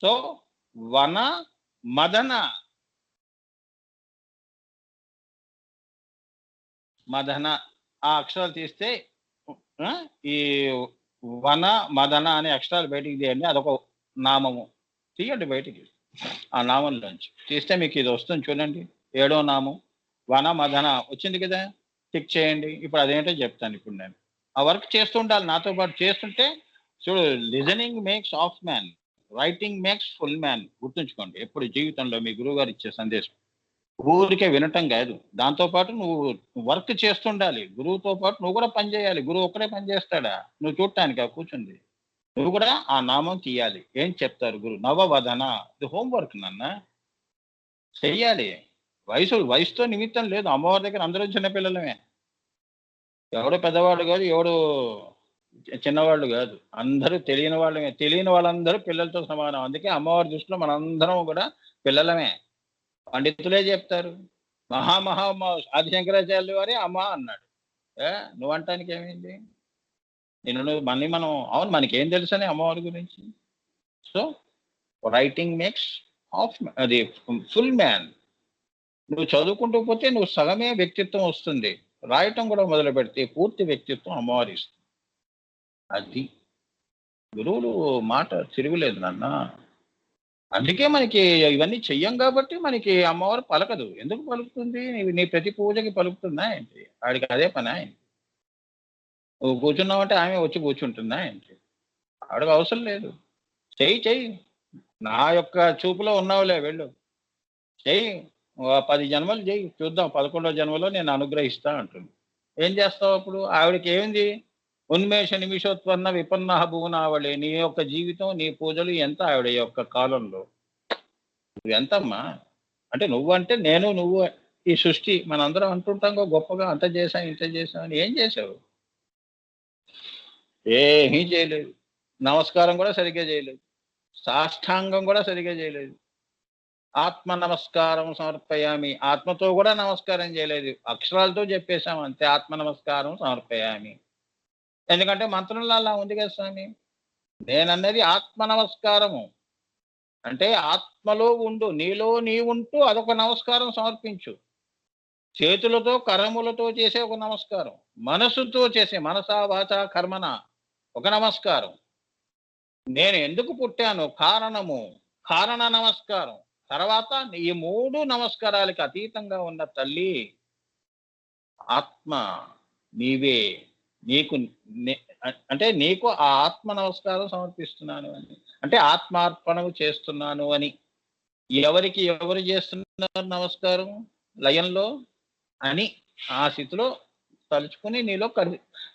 సో వన మదన. మదన ఆ అక్షరాలు తీస్తే ఈ వన మదన అనే అక్షరాలు బయటికి తీయండి. అదొక నామము. తీయండి బయటికి. ఆ నామంలోంచి తీస్తే మీకు ఇది వస్తుంది చూడండి. 7వ నామం వన మదన వచ్చింది కదా. టిక్ చేయండి. ఇప్పుడు అదేంటో చెప్తాను ఇప్పుడు నేను. ఆ వర్క్ చేస్తూ ఉండాలి నాతో పాటు. చేస్తుంటే చూడు, listening makes of man, writing makes full man. గుర్తుంచుకోండి ఎప్పుడు జీవితంలో మీ గురువు గారు ఇచ్చే సందేశం. ఊరికే వినటం కాదు, దాంతో పాటు నువ్వు వర్క్ చేస్తుండాలి. గురువుతో పాటు నువ్వు కూడా పని చేయాలి. గురువు ఒక్కడే పని చేస్తాడా? నువ్వు చూడటానికి కూర్చుంది. నువ్వు కూడా ఆ నామం తీయాలి. ఏం చెప్తారు గురువు? నవవదన. ఇది హోంవర్క్ నాన్న. చెయ్యాలి. వయసుతో నిమిత్తం లేదు. అమ్మవారి దగ్గర అందరూ చిన్నపిల్లలమే. ఎవడు పెద్దవాడు కాదు, ఎవడు చిన్నవాళ్ళు కాదు. అందరూ తెలియని వాళ్ళమే. తెలియని వాళ్ళందరూ పిల్లలతో సమానం. అందుకే అమ్మవారి దృష్టిలో మనందరం కూడా పిల్లలమే. పండితులే చెప్తారు. ఆది శంకరాచార్యుల వారే అమ్మ అన్నాడు. నువ్వంటానికి ఏమైంది? మనం అవును, మనకేం తెలుసని అమ్మవారి గురించి. సో రైటింగ్ మేక్స్ ఆఫ్ అది ఫుల్ మ్యాన్. నువ్వు చదువుకుంటూ పోతే నువ్వు సగమే వ్యక్తిత్వం వస్తుంది. రాయటం కూడా మొదలు పెడితే పూర్తి వ్యక్తిత్వం అమ్మవారి ఇస్తుంది. అది గురువులు మాట తిరుగులేదు నాన్న. అందుకే మనకి ఇవన్నీ చెయ్యం కాబట్టి మనకి అమ్మవారు పలకదు. ఎందుకు పలుకుతుంది? నీ ప్రతి పూజకి పలుకుతుందా ఏంటి? ఆడికి అదే పనా ఏంటి? నువ్వు కూర్చున్నావంటే ఆమె వచ్చి కూర్చుంటుందా ఏంటి? ఆవిడకి అవసరం లేదు. చెయ్యి. నా యొక్క చూపులో ఉన్నావులే, వెళ్ళు చెయ్యి. 10 జన్మలు చెయ్యి చూద్దాం. 11వ జన్మలో నేను అనుగ్రహిస్తా అంటుంది. ఏం చేస్తావు అప్పుడు? ఆవిడకి ఏమింది? ఉన్మేష నిమిషోత్పన్న విపన్న భువనావళి. నీ యొక్క జీవితం, నీ పూజలు ఎంత ఆవిడ యొక్క కాలంలో? నువ్వెంతమ్మా? అంటే నువ్వంటే నేను, నువ్వు, ఈ సృష్టి మనందరం అంటుంటాం గొప్పగా అంత చేశాం ఇంత చేశాం అని. ఏం చేసావు? ఏమీ చేయలేదు. నమస్కారం కూడా సరిగ్గా చేయలేదు. సాష్టాంగం కూడా సరిగ్గా చేయలేదు. ఆత్మ నమస్కారం సమర్పయామి. ఆత్మతో కూడా నమస్కారం చేయలేదు. అక్షరాలతో చెప్పేశాం అంతే. ఆత్మ నమస్కారం సమర్పయామి. ఎందుకంటే మంత్రంలో అలా ఉంది కదా స్వామి. నేనన్నది ఆత్మ నమస్కారము. అంటే ఆత్మలో ఉండు, నీలో నీ ఉంటూ అదొక నమస్కారం సమర్పించు. చేతులతో కర్మలతో చేసే ఒక నమస్కారం, మనసుతో చేసే మనసా వాచ కర్మన ఒక నమస్కారం. నేను ఎందుకు పుట్టాను? కారణ నమస్కారం. తర్వాత ఈ 3 నమస్కారాలకి అతీతంగా ఉన్న తల్లి ఆత్మ నీవే. అంటే నీకు ఆ ఆత్మ నమస్కారం సమర్పిస్తున్నాను అని. అంటే ఆత్మార్పణము చేస్తున్నాను అని. ఎవరు చేస్తున్నారు నమస్కారం? లయంలో అని ఆ స్థితిలో తలుచుకుని నీలో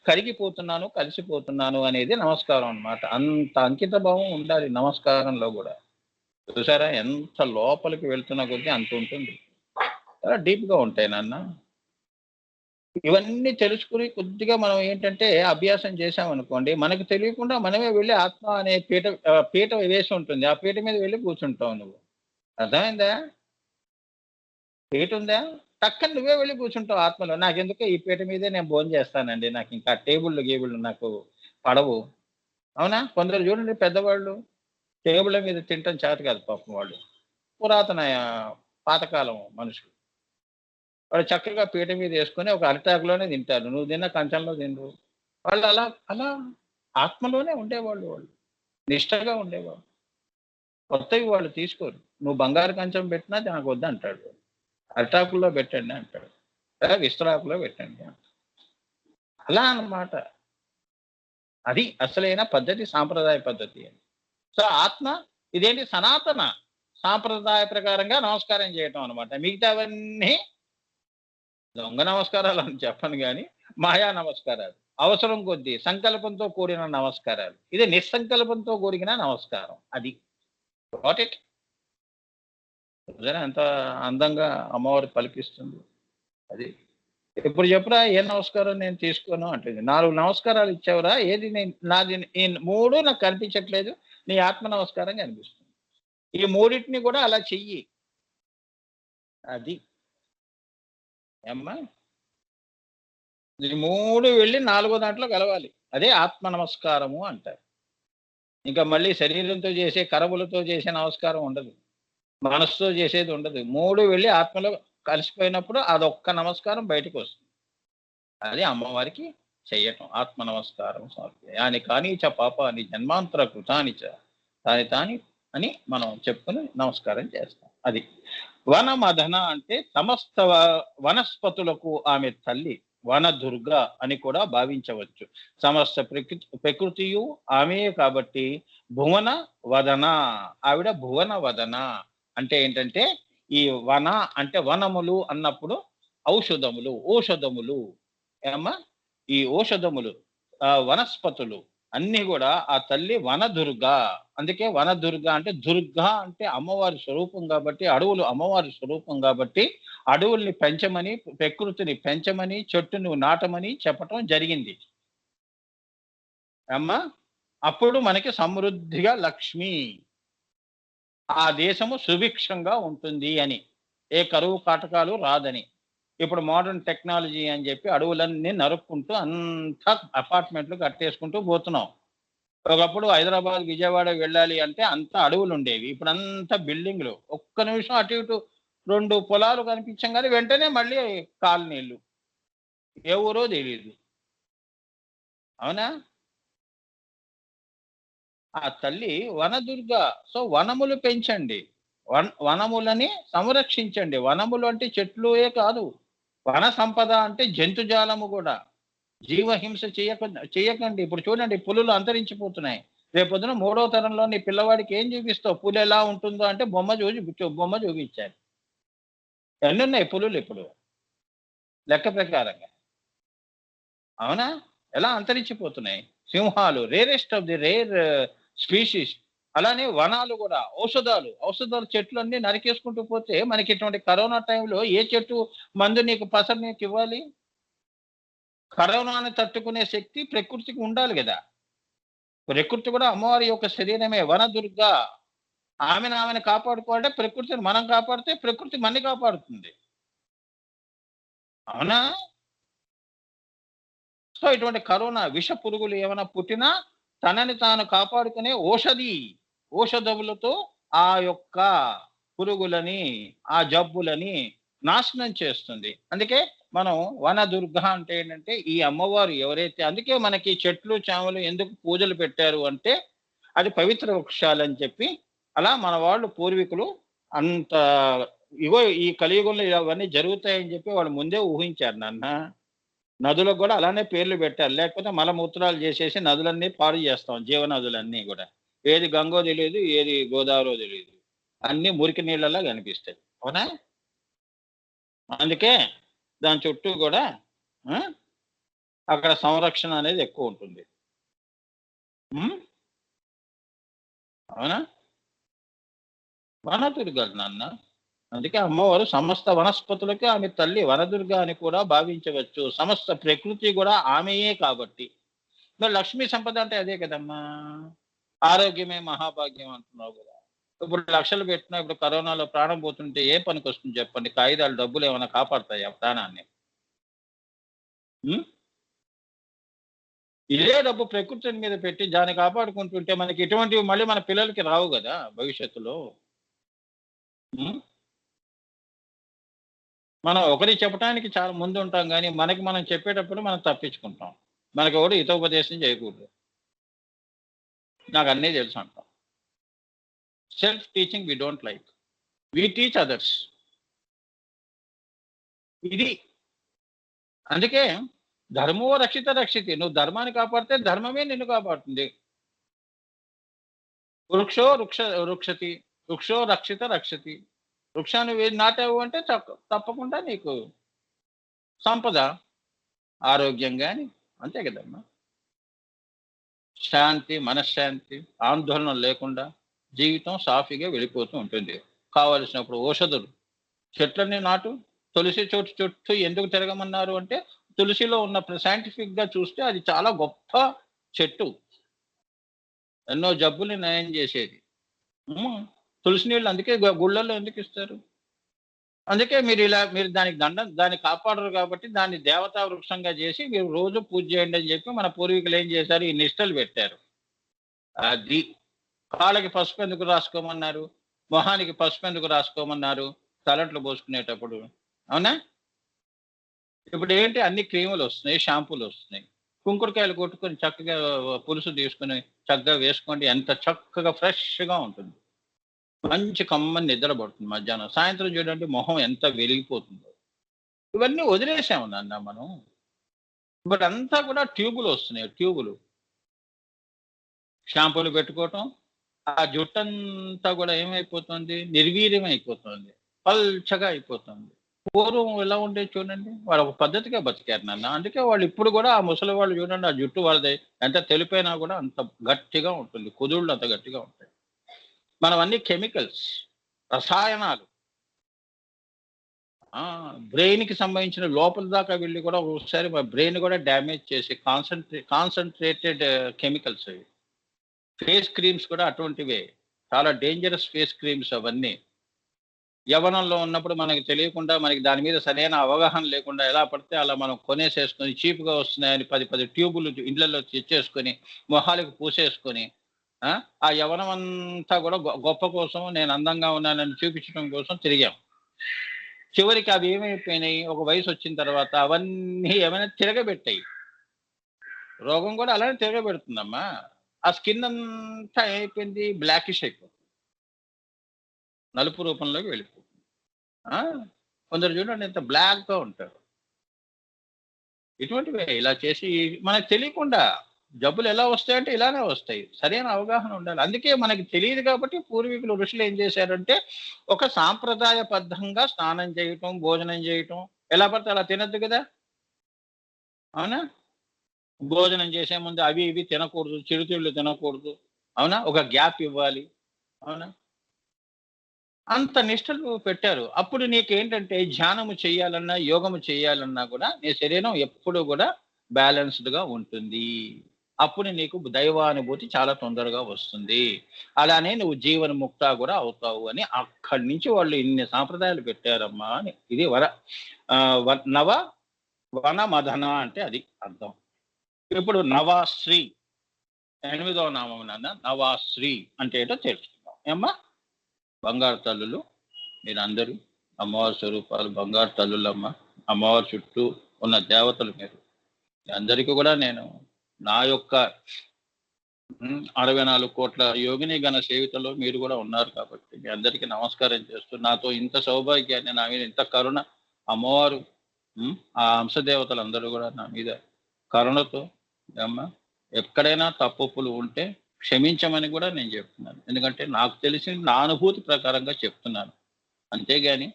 కరిగిపోతున్నాను, కలిసిపోతున్నాను అనేది నమస్కారం అన్నమాట. అంత అంకిత భావం ఉండాలి నమస్కారంలో కూడా. చూసారా ఎంత లోపలికి వెళ్తున్న కొద్దీ అంత ఉంటుంది. చాలా డీప్ గా ఉంటాయి నాన్న. ఇవన్నీ తెలుసుకుని కొద్దిగా మనం ఏంటంటే అభ్యాసం చేసామనుకోండి, మనకు తెలియకుండా మనమే వెళ్ళి ఆత్మ అనే పీట వేసి ఉంటుంది. ఆ పీట మీద వెళ్ళి కూర్చుంటావు నువ్వు. అర్థమైందా? పీట ఉందా? టక్కన నువ్వే వెళ్ళి కూర్చుంటావు ఆత్మలో. నాకెందుకో ఈ పీట మీదే నేను భోజనం చేస్తానండి. నాకు ఇంకా గీబుళ్ళు నాకు పడవు. అవునా? కొందరు చూడండి పెద్దవాళ్ళు టేబుళ్ళ మీద తినటం చేత కాదు పాపం వాళ్ళు. పురాతన పాతకాలం మనుషులు. వాళ్ళు చక్కగా పీట మీద వేసుకొని ఒక అరిటాకులోనే తింటారు. నువ్వు తిన్న కంచంలో తినరు. వాళ్ళు అలా అలా ఆత్మలోనే ఉండేవాళ్ళు వాళ్ళు. నిష్టగా ఉండేవాళ్ళు. కొత్తవి వాళ్ళు తీసుకోరు. నువ్వు బంగారు కంచం పెట్టినా నాకు వద్దంటాడు. అరిటాకుల్లో పెట్టండి అంటాడు. విస్తరాకులో పెట్టండి అంటాడు. అలా అన్నమాట. అది అసలైన పద్ధతి, సాంప్రదాయ పద్ధతి అని. సో ఆత్మ ఇదేంటి సనాతన సాంప్రదాయ ప్రకారంగా నమస్కారం చేయటం అనమాట. మిగతావన్నీ దొంగ నమస్కారాలు అని చెప్పను కానీ మాయా నమస్కారాలు, అవసరం కొద్దీ సంకల్పంతో కూడిన నమస్కారాలు. ఇది నిస్సంకల్పంతో కూడిన నమస్కారం. అది వాట్ ఇట్ ఎంత అందంగా అమ్మవారు పలికిస్తుంది. అది ఇప్పుడు చెప్పురా ఏ నమస్కారం నేను తీసుకోను అంటుంది. 4 నమస్కారాలు ఇచ్చావురా, ఏది నాది ఈ 3 నాకు కనిపించట్లేదు, నీ ఆత్మ నమస్కారం కనిపిస్తుంది. ఈ 3టిని కూడా అలా చెయ్యి. అది ఏమ్మా, ఇది 3 వెళ్ళి 4వ దాంట్లో కలవాలి. అదే ఆత్మ నమస్కారము అంటారు. ఇంకా మళ్ళీ శరీరంతో చేసే కరములతో చేసే నమస్కారం ఉండదు, మనసుతో చేసేది ఉండదు. 3 వెళ్ళి ఆత్మలో కలిసిపోయినప్పుడు అదొక్క నమస్కారం బయటకు వస్తుంది. అది అమ్మవారికి చెయ్యటం ఆత్మ నమస్కారం. యాని కానీ చ పాపాని జన్మాంతర కృతాని చ తాని తాని అని మనం చెప్పుకొని నమస్కారం చేస్తాం. అది వనమదన అంటే సమస్త వనస్పతులకు ఆమె తల్లి, వనదుర్గ అని కూడా భావించవచ్చు. సమస్త ప్రకృతియు ఆమె కాబట్టి భువన వదన, ఆవిడ భువన వదన. అంటే ఏంటంటే ఈ వన అంటే వనములు అన్నప్పుడు ఔషధములు ఏమా, ఈ ఔషధములు వనస్పతులు అన్ని కూడా ఆ తల్లి వనదుర్గ. అందుకే వనదుర్గ అంటే దుర్గ అంటే అమ్మవారి స్వరూపం కాబట్టి, అడవులు అమ్మవారి స్వరూపం కాబట్టి అడవుల్ని పెంచమని, ప్రకృతిని పెంచమని, చెట్టును నాటమని చెప్పటం జరిగింది అమ్మా. అప్పుడు మనకి సమృద్ధిగా లక్ష్మి, ఆ దేశము సుభిక్షంగా ఉంటుంది అని, ఏ కరువు కాటకాలు రాదని. ఇప్పుడు మోడర్న్ టెక్నాలజీ అని చెప్పి అడవులన్నీ నరుక్కుంటూ అంతా అపార్ట్మెంట్లు కట్టేసుకుంటూ పోతున్నాం. ఒకప్పుడు హైదరాబాద్, విజయవాడ వెళ్ళాలి అంటే అంతా అడవులు ఉండేవి. ఇప్పుడు అంతా బిల్డింగ్లు. ఒక్క నిమిషం అటు ఇటు 2 పొలాలు కనిపించగానే వెంటనే మళ్ళీ కాలనీళ్ళు, ఏ ఊరో తెలియదు. అవునా? ఆ తల్లి వనదుర్గ. సో వనములు పెంచండి, వనములని సంరక్షించండి. వనములు అంటే చెట్లుయే కాదు, వన సంపద అంటే జంతుజాలము కూడా. జీవహింస చేయకండి. ఇప్పుడు చూడండి పులులు అంతరించిపోతున్నాయి. రేపొద్దున 3వ తరంలో నీ పిల్లవాడికి ఏం చూపిస్తావు? పులి ఎలా ఉంటుందో అంటే బొమ్మ చూపించారు. ఎన్ని ఉన్నాయి పులులు ఇప్పుడు లెక్క ప్రకారంగా? అవునా? ఎలా అంతరించిపోతున్నాయి. సింహాలు rarest of the rare species. అలానే వనాలు కూడా, ఔషధాలు చెట్లు అన్ని నరికేసుకుంటూ పోతే మనకి ఇటువంటి కరోనా టైంలో ఏ చెట్టు మందు నీకు పసరు నీకు ఇవ్వాలి? కరోనాను తట్టుకునే శక్తి ప్రకృతికి ఉండాలి కదా. ప్రకృతి కూడా అమ్మవారి యొక్క శరీరమే వనదుర్గ. ఆమెను కాపాడుకోవాలంటే ప్రకృతిని మనం కాపాడితే ప్రకృతి మనని కాపాడుతుంది. అవునా? సో ఇటువంటి కరోనా విష పురుగులు ఏమైనా పుట్టినా తనని తాను కాపాడుకునే ఔషధములతో ఆ యొక్క పురుగులని, ఆ జబ్బులని నాశనం చేస్తుంది. అందుకే మనం వనదుర్గ అంటే ఏంటంటే ఈ అమ్మవారు ఎవరైతే, అందుకే మనకి చెట్లు చేమలు ఎందుకు పూజలు పెట్టారు అంటే అది పవిత్ర వృక్షాలని చెప్పి, అలా మన వాళ్ళు పూర్వీకులు అంత ఇగో ఈ కలియుగంలో అవన్నీ జరుగుతాయని చెప్పి వాళ్ళు ముందే ఊహించారు నాన్న. నదులకు కూడా అలానే పేర్లు పెట్టారు. లేకపోతే మలమూత్రాలు చేసేసి నదులన్నీ పాడు చేస్తాం, జీవనదులన్నీ కూడా. ఏది గంగో తెలియదు, ఏది గోదావరో తెలియదు. అన్ని మురికి నీళ్ళలా కనిపిస్తాయి. అవునా? అందుకే దాని చుట్టూ కూడా అక్కడ సంరక్షణ అనేది ఎక్కువ ఉంటుంది. అవునా? వనదుర్గ నాన్న. అందుకే అమ్మవారు సమస్త వనస్పతులకి ఆమె తల్లి వనదుర్గ అని కూడా భావించవచ్చు. సమస్త ప్రకృతి కూడా ఆమెయే కాబట్టి. మరి లక్ష్మీ సంపద అంటే అదే కదమ్మా! ఆరోగ్యమే మహాభాగ్యం అంటున్నావు కదా! ఇప్పుడు లక్షలు పెట్టినా ఇప్పుడు కరోనాలో ప్రాణం పోతుంటే ఏ పనికొస్తుంది చెప్పండి? కాగితాలు డబ్బులు ఏమైనా కాపాడతాయా ప్రాణాన్ని? హ్మ్. ఇదే డబ్బు ప్రకృతిని మీద పెట్టి దాన్ని కాపాడుకుంటుంటే మనకి ఇటువంటివి మళ్ళీ మన పిల్లలకి రావు గదా! భవిష్యత్తులో. హ్మ్. మనం ఒకరికి చెప్పటానికి చాలా ముందుంటాం గానీ, మనకి మనం చెప్పేటప్పుడు మనం తప్పించుకుంటాం. మనకెవడు హితోపదేశం చేయకూడదు. నాకన్నీ తెలుసంటాం. Self teaching we don't like. We teach others. ఇది. అందుకే ధర్మో రక్షిత రక్షితి. నువ్వు ధర్మాన్ని కాపాడితే ధర్మమే నిన్ను కాపాడుతుంది. వృక్షో రక్షతి. వృక్షో రక్షిత రక్షతి. వృక్షాన్ని నాటావు అంటే తప్పకుండా నీకు సంపద, ఆరోగ్యం గాని అంతే కదమ్మా! శాంతి, మనశ్శాంతి, ఆందోళన లేకుండా జీవితం సాఫీగా వెళ్ళిపోతూ ఉంటుంది. కావలసినప్పుడు ఔషధులు, చెట్లన్నీ నాటు. తులసి చోటు చుట్టూ ఎందుకు తిరగమన్నారు అంటే, తులసిలో ఉన్న సైంటిఫిక్‌గా చూస్తే అది చాలా గొప్ప చెట్టు. ఎన్నో జబ్బుల్ని నయం చేసేది. హ్మ్. తులసి నీళ్ళు అందుకే గుళ్ళల్లో ఎందుకిస్తారు? అందుకే మీరు దాన్ని కాపాడరు కాబట్టి దాన్ని దేవతా వృక్షంగా చేసి మీరు రోజు పూజ చేయండి అని చెప్పి మన పూర్వీకులు ఏం చేశారు? ఈ నిష్టలు పెట్టారు. అది. కాళ్ళకి పసుపు ఎందుకు రాసుకోమన్నారు? మొహానికి పసుపు ఎందుకు రాసుకోమన్నారు? తలంట్లు పోసుకునేటప్పుడు. అవునా? ఇప్పుడేంటి అన్ని క్రీములొస్తున్నాయి, షాంపూలొస్తున్నాయి. కుంకుడుకాయలు కొట్టుకొని చక్కగా పులుసు తీసుకొని చక్కగా వేసుకోండి. ఎంత చక్కగా ఫ్రెష్‌గా ఉంటుంది. మంచి కమ్మని నిద్ర పడుతుంది మధ్యాహ్నం. సాయంత్రం చూడండి మొహం ఎంత వెలిగిపోతుందో. ఇవన్నీ వదిలేసాము నాన్న మనం. ఇప్పుడంతా కూడా ట్యూబులొస్తున్నాయి. ట్యూబులు. షాంపూలు పెట్టుకోవటం. ఆ జుట్టంతా కూడా ఏమైపోతుంది? నిర్వీర్యమైపోతుంది. పల్చగా అయిపోతుంది. పూర్వం ఎలా ఉండేది చూడండి. వాళ్ళు ఒక పద్ధతిగా బతికారు నాన్న. అందుకే వాళ్ళు ఇప్పుడు కూడా ఆ ముసలి వాళ్ళు చూడండి ఆ జుట్టు వాళ్ళది ఎంత తెలుపైనా కూడా అంత గట్టిగా ఉంటుంది. కుదుళ్ళు అంత గట్టిగా ఉంటాయి. మనవన్నీ కెమికల్స్, రసాయనాలు. ఆ! బ్రెయిన్‌కి సంబంధించిన లోపల దాకా వెళ్లి కూడా ఒక్కొక్కసారి మన బ్రెయిన్ కూడా డ్యామేజ్ చేసి కాన్సంట్రేటెడ్ కెమికల్స్ అవి. ఫేస్ క్రీమ్స్ కూడా అటువంటివే. చాలా డేంజరస్ ఫేస్ క్రీమ్స్ అవన్నీ. యవ్వనంలో ఉన్నప్పుడు మనకి తెలియకుండా మనకి దాని మీద సరైన అవగాహన లేకుండా ఎలా పడితే అలా మనం కొనేసేసుకొని చీప్‌గా వస్తున్నాయని 10 ట్యూబులు ఇండ్లల్లో తెచ్చేసుకొని మొహాలకు పూసేసుకొని ఆ! ఆ యవ్వనం అంతా కూడా గొప్ప కోసం నేను అందంగా ఉన్నానని చూపించడం కోసం తిరిగాం. చివరికి అవి ఏమైపోయినాయి ఒక వయసొచ్చిన తర్వాత అవన్నీ ఏమైనా తిరగబెట్టాయి. రోగం కూడా అలానే తిరగబెడుతుందమ్మా. ఆ స్కిన్ అంతా ఏమైపోయింది బ్లాకిష్ అయిపోతుంది. నలుపు రూపంలోకి వెళ్ళిపోతుంది. ఆ! కొందరు చూడండి ఎంత బ్లాక్‌గా ఉంటారు. ఇటువంటివే ఇలా చేసి మనకు తెలియకుండా జబ్బులు ఎలా వస్తాయంటే ఇలానే వస్తాయి. సరైన అవగాహన ఉండాలి. అందుకే మనకి తెలీదు కాబట్టి పూర్వీకులు ఋషులు ఏం చేశారంటే, ఒక సాంప్రదాయబద్ధంగా స్నానం చేయటం, భోజనం చేయటం, ఎలా పడితే అలా తినొద్దు గదా! అవునా? భోజనం చేసే ముందు అవి ఇవి తినకూడదు. చిరుతిళ్ళు తినకూడదు. అవునా? ఒక గ్యాప్ ఇవ్వాలి. అవునా? అంత నిష్టలు పెట్టారు. అప్పుడు నీకేంటంటే ధ్యానము చేయాలన్నా, యోగము చేయాలన్నా గూడా నీ శరీరం ఎప్పుడు గూడా బ్యాలెన్స్‌డ్‌గా ఉంటుంది. అప్పుడు నీకు దైవానుభూతి చాలా తొందరగా వస్తుంది. అలానే నువ్వు జీవన్ముక్త గూడా అవుతావు అని అక్కడి నుంచి వాళ్ళు ఇన్ని సాంప్రదాయాలు పెట్టారమ్మా అని. ఇది ఆహ్, వ నవ వనమదన అంటే అది అర్థం. ఇప్పుడు నవాశ్రీ ఎనిమిదవ నామం నాన్న నవాశ్రీ అంటే ఏంటో తెలుసుకుందాం. ఏమ్మా? బంగారు తల్లులు మీరందరూ అమ్మవారి స్వరూపాలు బంగారు తల్లులమ్మ. అమ్మవారి చుట్టూ ఉన్న దేవతలు మీరు. మీ అందరికీ కూడా నేను నా యొక్క 64,00,00,000 యోగిని గణ సేవితలో మీరు కూడా ఉన్నారు కాబట్టి మీ అందరికీ నమస్కారం చేస్తూ నాతో ఇంత సౌభాగ్యాన్ని నా మీద ఇంత కరుణ అమ్మవారు ఆ అంశదేవతలందరూ కూడా నా మీద కరుణతో అమ్మ ఎక్కడైనా తప్పొప్పులు ఉంటే క్షమించమని కూడా నేను చెప్తున్నాను. ఎందుకంటే నాకు తెలిసిన నా అనుభూతి ప్రకారంగా చెప్తున్నాను. అంతేగాని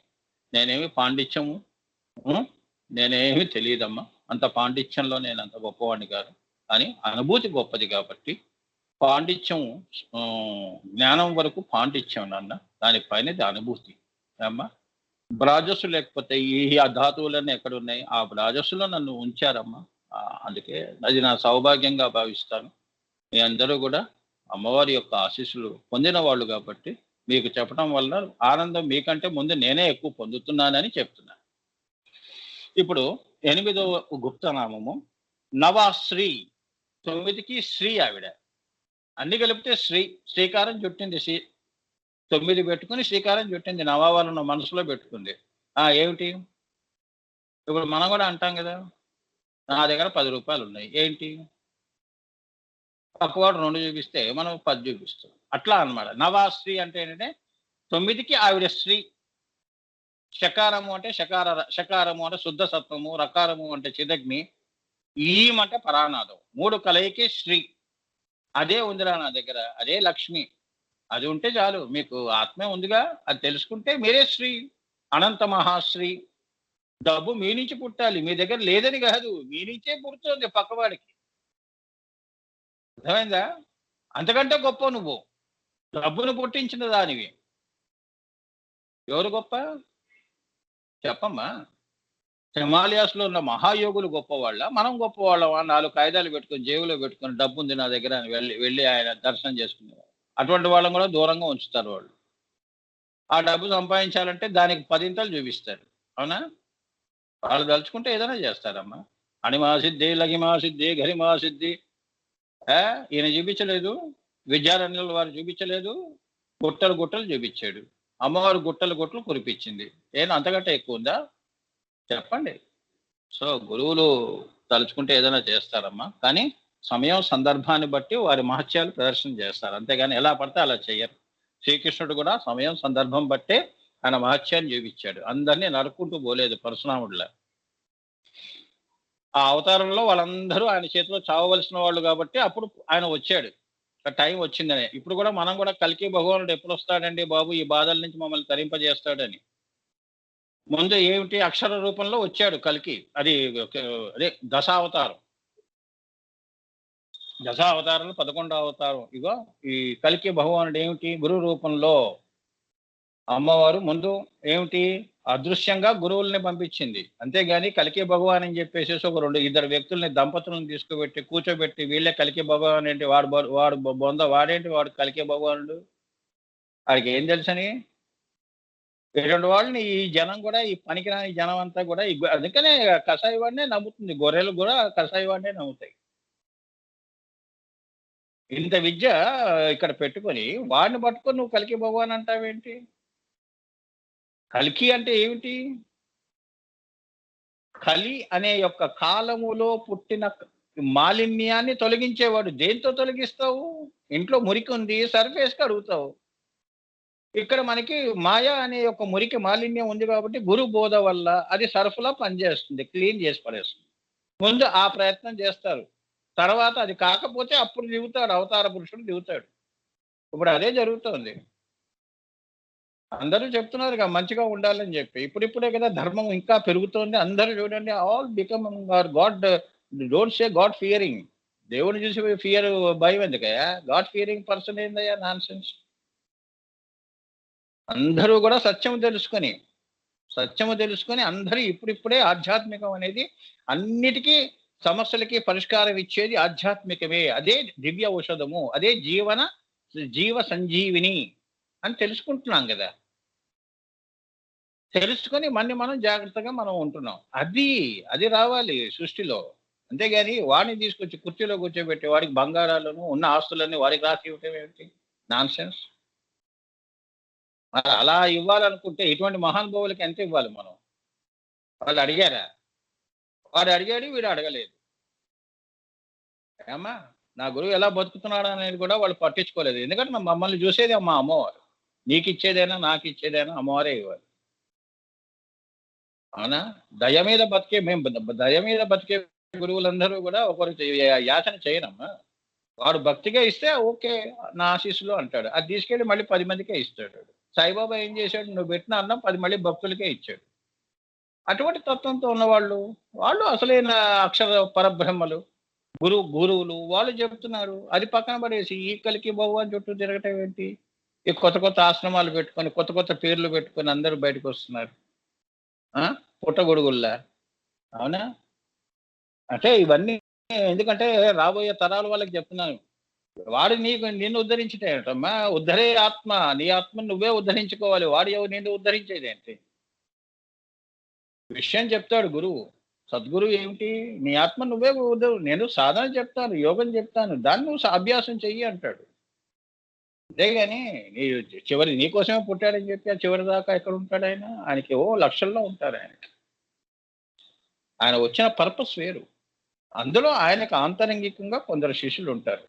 నేనేమి పాండిత్యము హ్మ్. నేనేమి తెలీదమ్మా. అంత పాండిత్యంలో నేను అంత గొప్పవాడిని కాదు. కానీ అనుభూతి గొప్పది కాబట్టి పాండిత్యం జ్ఞానం వరకు పాండిత్యం నాన్న. దాని పైనది అనుభూతి. ఏమ్మా? బ్రాజస్సు లేకపోతే ఆ ధాతువులన్నీ ఎక్కడున్నాయి? ఆ బ్రాజస్సులో నన్ను ఉంచారమ్మా. అందుకే అది నా సౌభాగ్యంగా భావిస్తాను. మీ అందరూ కూడా అమ్మవారి యొక్క ఆశీస్సులు పొందిన వాళ్ళు కాబట్టి మీకు చెప్పడం వల్ల ఆనందం మీకంటే ముందు నేనే ఎక్కువ పొందుతున్నానని చెప్తున్నాను. ఇప్పుడు 8వ గుప్తనామము నవాశ్రీ. 9కి శ్రీ ఆవిడ. అన్ని కలిపితే శ్రీ. శ్రీకారం చుట్టింది. 9 పెట్టుకుని శ్రీకారం చుట్టింది. నవాలను మనసులో పెట్టుకుంది. ఏమిటి? ఇప్పుడు మనం కూడా అంటాం కదా, నా దగ్గర 10 రూపాయలు ఉన్నాయి. ఏంటి? పక్కవాడు 2 చూపిస్తే మనం 10 చూపిస్తాం. అట్లా అన్నమాట. నవాశ్రీ అంటే ఏంటంటే 9కి ఆవిడ శ్రీ. శకారము అంటే శకారము అంటే శుద్ధ సత్వము, రకారము అంటే చిదగ్ని, ఈం అంటే పరానాదం. 3 కలయికి శ్రీ. అదే ఉందిరా నా దగ్గర. అదే లక్ష్మి. అది ఉంటే చాలు. మీకు ఆత్మే ఉందిగా, అది తెలుసుకుంటే మీరే శ్రీ. అనంత మహాశ్రీ. డబ్బు మీ నుంచి పుట్టాలి, మీ దగ్గర లేదని కాదు. మీ నుంచే పుడుతుంది పక్కవాడికి. అర్థమైందా? అంతకంటే గొప్ప నువ్వు. డబ్బును పుట్టించిన దానివి. ఎవరు గొప్ప చెప్పమ్మా? హిమాలయాస్ లో ఉన్న మహాయోగులు గొప్పవాళ్ళ, మనం గొప్పవాళ్ళమా? 4 కాగితాలు పెట్టుకొని జేబులో పెట్టుకొని డబ్బు ఉంది నా దగ్గర అని వెళ్ళి ఆయన దర్శనం చేసుకునేవారు. అటువంటి వాళ్ళని కూడా దూరంగా ఉంచుతారు వాళ్ళు. ఆ డబ్బు సంపాదించాలంటే దానికి 10 చూపిస్తారు. అవునా? వాళ్ళు తలుచుకుంటే ఏదైనా చేస్తారమ్మా. అణిమా సిద్ధి, లగిమా సిద్ధి, గరిమా సిద్ధి. ఈయన చూపించలేదు. విద్యారణ్యుల వారు చూపించలేదు. గుట్టలు గుట్టలు చూపించాడు. అమ్మవారు గుట్టలు గుట్టలు కురిపించింది. అంతకంటే ఎక్కువ ఉందా? చెప్పండి. సో గురువులు తలుచుకుంటే ఏదైనా చేస్తారమ్మా. కానీ సమయం సందర్భాన్ని బట్టి వారి మహత్యాలు ప్రదర్శన చేస్తారు. అంతేగాని ఎలా పడితే అలా చెయ్యరు. శ్రీకృష్ణుడు కూడా సమయం సందర్భం బట్టే ఆయన మహత్యాన్ని చూపించాడు. అందరినీ నరుక్కుంటూ పోలేదు పరశురాముడిలా. ఆ అవతారంలో వాళ్ళందరూ ఆయన చేతిలో చావవలసిన వాళ్ళు కాబట్టి అప్పుడు ఆయన వచ్చాడు. టైం వచ్చిందనే. ఇప్పుడు కూడా మనం కూడా కల్కి భగవానుడు ఎప్పుడు వస్తాడండి బాబు, ఈ బాధల నుంచి మమ్మల్ని తరింపజేస్తాడని. ముందు ఏమిటి? అక్షర రూపంలో వచ్చాడు కల్కి. అదే దశావతారం. దశావతారంలో 11వ అవతారం. ఇగో ఈ కల్కి భగవానుడు ఏమిటి? గురు రూపంలో. అమ్మవారు ముందు ఏమిటి? అదృశ్యంగా గురువుల్ని పంపించింది. అంతేగాని కల్కి భగవాన్ అని చెప్పేసి ఒక 2 వ్యక్తుల్ని, దంపతులను తీసుకుపెట్టి కూర్చోబెట్టి వీళ్ళే కల్కి భగవాన్ ఏంటి, వాడు బొంద, వాడేంటి వాడు కల్కి భగవానుడు, వాడికి ఏం తెలుసని? ఇటువంటి వాళ్ళని ఈ జనం కూడా, ఈ పనికిరాని జనం అంతా కూడా అందుకనే కషాయి వాడినే నమ్ముతుంది. గొర్రెలు కూడా కషాయి వాడినే నమ్ముతాయి. ఇంత విద్య ఇక్కడ పెట్టుకొని వాడిని పట్టుకొని నువ్వు కల్కి భగవాన్ అంటావేంటి? కల్కి అంటే ఏమిటి? కలి అనే యొక్క కాలములో పుట్టిన మాలిన్యాన్ని తొలగించేవాడు. దేంతో తొలగిస్తావు? ఇంట్లో మురికి ఉంది, సర్ఫేస్కి అడుగుతావు. ఇక్కడ మనకి మాయ అనే ఒక మురికి మాలిన్యం ఉంది కాబట్టి గురు బోధ వల్ల అది సర్ఫ్లా పనిచేస్తుంది, క్లీన్ చేసి పడేస్తుంది. ముందు ఆ ప్రయత్నం చేస్తారు. తర్వాత అది కాకపోతే అప్పుడు దిగుతాడు, అవతార పురుషుడు దిగుతాడు. ఇప్పుడు అదే జరుగుతోంది. అందరూ చెప్తున్నారు మంచిగా ఉండాలని చెప్పి. ఇప్పుడిప్పుడే కదా ధర్మం ఇంకా పెరుగుతోంది. అందరూ చూడండి, all become God. Don't say God Fearing. దేవుని చూసి ఫియర్, భయం ఎందుకయ్యా? గాడ్ ఫియరింగ్ పర్సన్ ఏందయ్యా? Non sense. అందరూ కూడా సత్యము తెలుసుకొని అందరూ ఇప్పుడిప్పుడే ఆధ్యాత్మికం అనేది అన్నిటికీ సమస్యలకి పరిష్కారం ఇచ్చేది ఆధ్యాత్మికమే. అదే దివ్య ఔషధము, అదే జీవ సంజీవిని అని తెలుసుకుంటున్నాం కదా. తెలుసుకొని మనం జాగ్రత్తగా మనం ఉంటున్నాం. అది రావాలి సృష్టిలో. అంతేగాని వాడిని తీసుకొచ్చి కుర్చీలో కూర్చోబెట్టి వాడికి బంగారాలను ఉన్న ఆస్తులన్నీ వాడికి రాసి ఇవ్వటం ఏమిటి? Non sense. మరి అలా ఇవ్వాలనుకుంటే ఇటువంటి మహానుభావులకి ఎంత ఇవ్వాలి మనం? వాళ్ళు అడిగారా? వాడు అడిగాడు, వీడు అడగలేదు. ఏమ్మా, నా గురువు ఎలా బతుకుతున్నాడు అనేది కూడా వాళ్ళు పట్టించుకోలేదు. ఎందుకంటే మమ్మల్ని చూసేది మా అమ్మవారు. నీకు ఇచ్చేదైనా నాకు ఇచ్చేదైనా అమ్మవారే ఇవ్వాలి. అవునా? దయ మీద బతికే గురువులందరూ కూడా ఒకరు యాచన చేయనమ్మా. వాడు భక్తిగా ఇస్తే ఓకే, నా ఆశీస్సులు అంటాడు. అది తీసుకెళ్ళి మళ్ళీ 10 మందికే ఇస్తాడు. సాయిబాబా ఏం చేశాడు? నువ్వు పెట్టిన అన్నం 10 మళ్ళీ భక్తులకే ఇచ్చాడు. అటువంటి తత్వంతో ఉన్నవాళ్ళు, వాళ్ళు అసలైన అక్షర పరబ్రహ్మలు, గురువులు వాళ్ళు చెబుతున్నారు. అది పక్కన పడేసి ఈ కలికి భగవాన్ చుట్టూ తిరగటం ఏంటి? ఈ కొత్త కొత్త ఆశ్రమాలు పెట్టుకొని, కొత్త కొత్త పేర్లు పెట్టుకొని అందరూ బయటకొస్తున్నారు. ఆ! పుట్టగొడుగుల్లా. అవునా? అంటే ఇవన్నీ ఎందుకంటే రాబోయే తరాల వాళ్ళకి చెప్తున్నాను. వాడు నిన్ను ఉద్ధరించుటేటమ్మా! ఉద్ధరే ఆత్మ. నీ ఆత్మను నువ్వే ఉద్ధరించుకోవాలి. వాడు నిన్ను ఉద్ధరించేదేంటి? విషయం చెప్తాడు గురువు. సద్గురువు ఏమిటి? నీ ఆత్మ నువ్వే నేను సాధన చెప్తాను, యోగం చెప్తాను. దాన్ని నువ్వు అభ్యాసం చెయ్యి అంటాడు. అంతేగాని నీ నీకోసమే పుట్టాడని చెప్పి ఆ చివరి దాకా ఎక్కడ ఉంటాడు ఆయన? ఆయనకి లక్షల్లో ఉంటారు ఆయనకి. ఆయన వచ్చిన పర్పస్ వేరు. అందులో ఆయనకు ఆంతరంగికంగా కొందరు శిష్యులు ఉంటారు.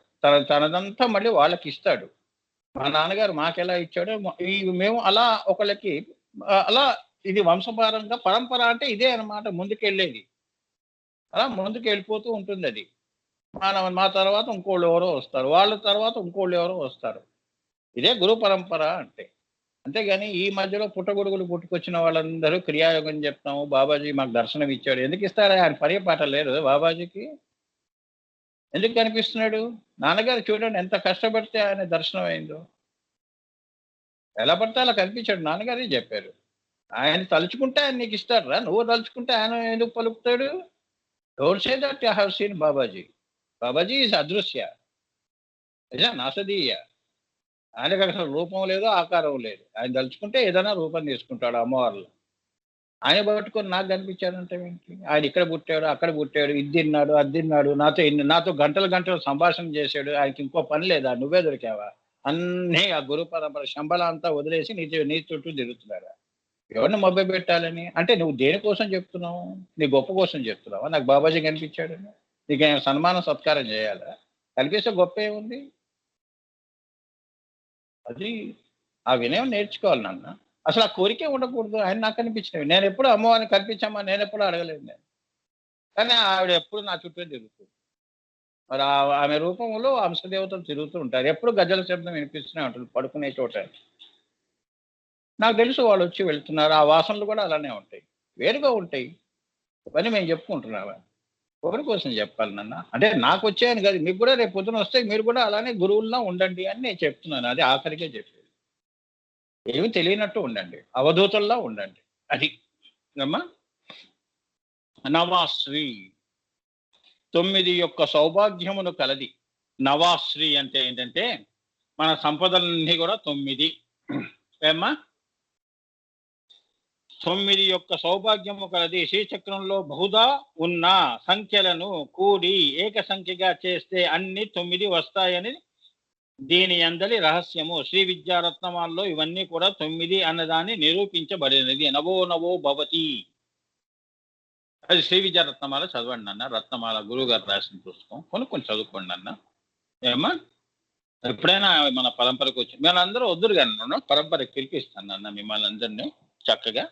తనదంతా మళ్ళీ వాళ్ళకిస్తాడు. మా నాన్నగారు మాకెలా ఇచ్చాడో మేము అలా ఒకళ్ళకి అలా ఇది వంశపారంగా పరంపర అంటే ఇదే అన్నమాట ముందుకెళ్ళేది. అలా ముందుకెళ్ళిపోతూ ఉంటుందది. మా తర్వాత ఇంకోళ్ళెవరో వస్తారు. వాళ్ళ తర్వాత ఇంకోళ్ళెవరో వస్తారు. ఇదే గురు పరంపర అంటే. అంతేగాని ఈ మధ్యలో పుట్టగొడుగులు పుట్టుకొచ్చిన వాళ్ళందరూ క్రియాయోగం చెప్తాము. బాబాజీ మాకు దర్శనం ఇచ్చాడు. ఎందుకు ఇస్తాడా? ఆయన పని పాట లేదు బాబాజీకి. ఎందుకు కనిపిస్తున్నాడు? నాన్నగారు చూడండి ఎంత కష్టపడితే ఆయన దర్శనం అయిందో. ఎలా పడితే అలా కనిపించాడు. నాన్నగారే చెప్పారు. ఆయన తలుచుకుంటే ఆయన నీకు ఇస్తాడురా. నువ్వు తలుచుకుంటే ఆయన ఎందుకు పలుకుతాడు? Don't say that I have seen Babaji. Babaji is అదృశ్య. నాసదీయ. ఆయనకు అసలు రూపం లేదు, ఆకారం లేదు. ఆయన తలుచుకుంటే ఏదైనా రూపం తీసుకుంటాడు అమ్మవార్లు. ఆయన పట్టుకొని నాకు కనిపించాడంటే ఏంటి? ఆయన ఇక్కడ పుట్టాడు, అక్కడ పుట్టాడు, ఇది తిన్నాడు, అది తిన్నాడు, నాతో గంటలు గంటలు సంభాషణ చేశాడు. ఆయనకి ఇంకో పని లేదా? నువ్వే దొరికావా? అన్నీ ఆ గురు పరంపర శంబల అంతా వదిలేసి నీ చుట్టూ తిరుగుతున్నారా? ఎవరిని మభ్యపెట్టాలని? అంటే నువ్వు దేనికోసం చెప్తున్నావు? నీ గొప్ప కోసం చెప్తున్నావా? నాకు బాబాజీ కనిపించాడని. నీకేమైనా సన్మానం సత్కారం చేయాలా? కనిపిస్తే గొప్ప ఏముంది? అది ఆ వినయం నేర్చుకోవాలి నాన్న. అసలు ఆ కోరికే ఉండకూడదు. ఆయన నాకు కనిపించినవి. నేను ఎప్పుడు అమ్మవారిని కనిపించమ్మా నేను ఎప్పుడు అడగలేదు నేను. కానీ ఆవిడ ఎప్పుడు నా చుట్టూ తిరుగుతుంది. మరి ఆమె రూపంలో అంశదేవతలు తిరుగుతూ ఉంటారు. ఎప్పుడు గజ్జల శబ్దం వినిపిస్తూనే ఉంటుంది పడుకునే చోట. నాకు తెలుసు వాళ్ళు వచ్చి వెళ్తున్నారు. ఆ వాసనలు కూడా అలానే ఉంటాయి. వేరుగా ఉంటాయి. ఇవన్నీ మేము చెప్పుకుంటున్నావా? ఒకరి కోసం చెప్పాలి నాన్న. అంటే నాకు వచ్చాయని కాదు. మీకు కూడా రేపు పొద్దున వస్తే మీరు కూడా అలానే గురువుల్లా ఉండండి అని నేను చెప్తున్నాను. అది ఆఖరికే చెప్పేది. ఏమి తెలియనట్టు ఉండండి. అవధూతల్లా ఉండండి. అది. అమ్మా నవాశ్రీ 9 యొక్క సౌభాగ్యమును కలది. నవాశ్రీ అంటే ఏంటంటే మన సంపదలన్నీ కూడా 9. ఏమ్మా 9 యొక్క సౌభాగ్యము కలది. శ్రీచక్రంలో బహుదా ఉన్న సంఖ్యలను కూడి ఏక సంఖ్యగా చేస్తే అన్ని 9 వస్తాయని దీని అందలి రహస్యము. శ్రీ విద్యారత్నమాల్లో ఇవన్నీ కూడా 9 అన్నదాన్ని నిరూపించబడినది. నవో నవో భవతి. అది శ్రీ విద్యారత్నమాల చదవండి అన్న. రత్నమాల గురువు గారు రాసిన పుస్తకం కొనుక్కొని చదువుకోండి అన్న. ఏమ్మా ఎప్పుడైనా మన పరంపరకు వచ్చి మేమందరూ వద్దురు కానీ పరంపరకి పిలిపిస్తాను అన్న మిమ్మల్ని అందరినీ. చక్కగా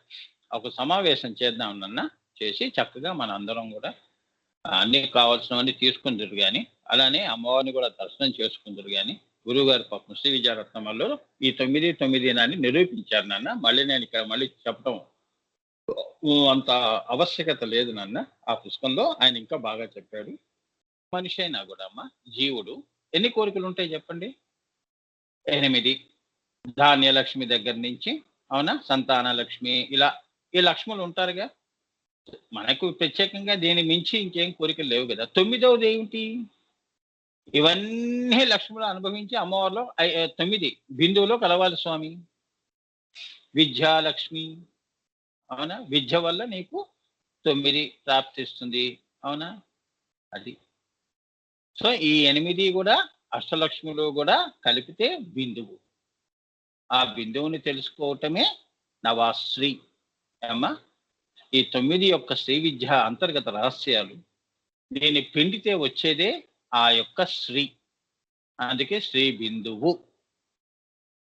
ఒక సమావేశం చేద్దాం అన్న. చేసి చక్కగా మన అందరం కూడా అన్ని కావాల్సినవన్నీ తీసుకుందరు కానీ అలానే అమ్మవారిని కూడా దర్శనం చేసుకుందరు కానీ గురువు గారి పాపం శ్రీ విద్యారత్నమాల్లో ఈ 9 అని నిరూపించారు నాన్న. మళ్ళీ నేను ఇక్కడ మళ్ళీ చెప్పడం అంత ఆవశ్యకత లేదు నాన్న. ఆ పుస్తకంలో ఆయన ఇంకా బాగా చెప్పాడు. మనిషి అయినా కూడా అమ్మ జీవుడు ఎన్ని కోరికలు ఉంటాయి చెప్పండి? 8. ధాన్యలక్ష్మి దగ్గర నుంచి అవునా, సంతాన లక్ష్మి, ఇలా ఈ లక్ష్ములు ఉంటారుగా. మనకు ప్రత్యేకంగా దీని మించి ఇంకేం కోరికలు లేవు కదా. 9వది ఏమిటి? ఇవన్నీ లక్ష్ములు అనుభవించి అమ్మవారిలో 9 బిందువులో కలవాలి స్వామి. విద్యాలక్ష్మి అవునా, విద్య వల్ల నీకు 9 ప్రాప్తిస్తుంది అవునా. అది సో ఈ 8 కూడా అష్టలక్ష్ములు కూడా కలిపితే బిందువు. ఆ బిందువుని తెలుసుకోవటమే నవాశ్రీ. అమ్మా ఈ 9 యొక్క శ్రీ విద్య అంతర్గత రహస్యాలు దీన్ని పిండితే వచ్చేదే ఆ యొక్క శ్రీ. అందుకే శ్రీ బిందువు.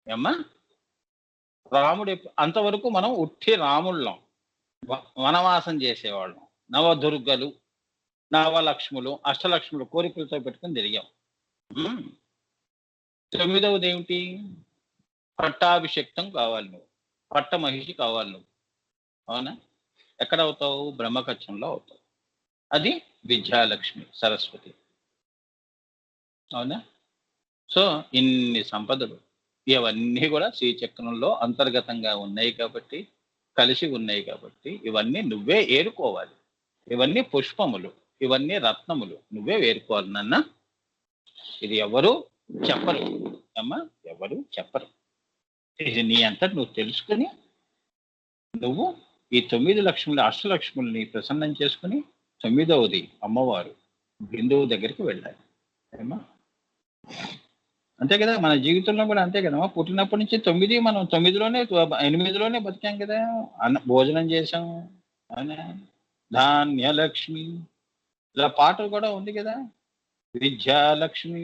అమ్మా రాముడు అంతవరకు మనం ఉట్టి రాముళ్ళం, వనవాసం చేసేవాళ్ళం. నవదుర్గలు, నవలక్ష్ములు, అష్టలక్ష్ములు కోరికలతో పెట్టుకుని తిరిగాం. 9వది ఏమిటి? పట్టాభిషక్తం కావాలి నువ్వు, పట్ట మహిషి కావాలి నువ్వు అవునా. ఎక్కడ అవుతావు? బ్రహ్మకచ్చంలో అవుతావు. అది విద్యాలక్ష్మి సరస్వతి. అవునా? సో ఇన్ని సంపదలు ఇవన్నీ కూడా శ్రీచక్రంలో అంతర్గతంగా ఉన్నాయి కాబట్టి, కలిసి ఉన్నాయి కాబట్టి ఇవన్నీ నువ్వే ఏరుకోవాలి. ఇవన్నీ పుష్పములు, ఇవన్నీ రత్నములు, నువ్వే వేరుకోవాలి నాన్న. ఇది ఎవరు చెప్పరు అమ్మా, ఎవరు చెప్పరు. ఇది నీ అంతటి నువ్వు తెలుసుకుని నువ్వు ఈ 9 లక్ష్ములు అష్టలక్ష్ముల్ని ప్రసన్నం చేసుకుని 9వది అమ్మవారు బిందువు దగ్గరికి వెళ్ళాలి. ఏమా అంతే కదా, మన జీవితంలో కూడా అంతే కదా. పుట్టినప్పటి నుంచి 9 మనం 9లోనే 8లోనే బతికాం కదా. భోజనం చేసాం. అవునా? ధాన్యలక్ష్మి ఇలా పాటలు కూడా ఉంది కదా. విద్యాలక్ష్మి,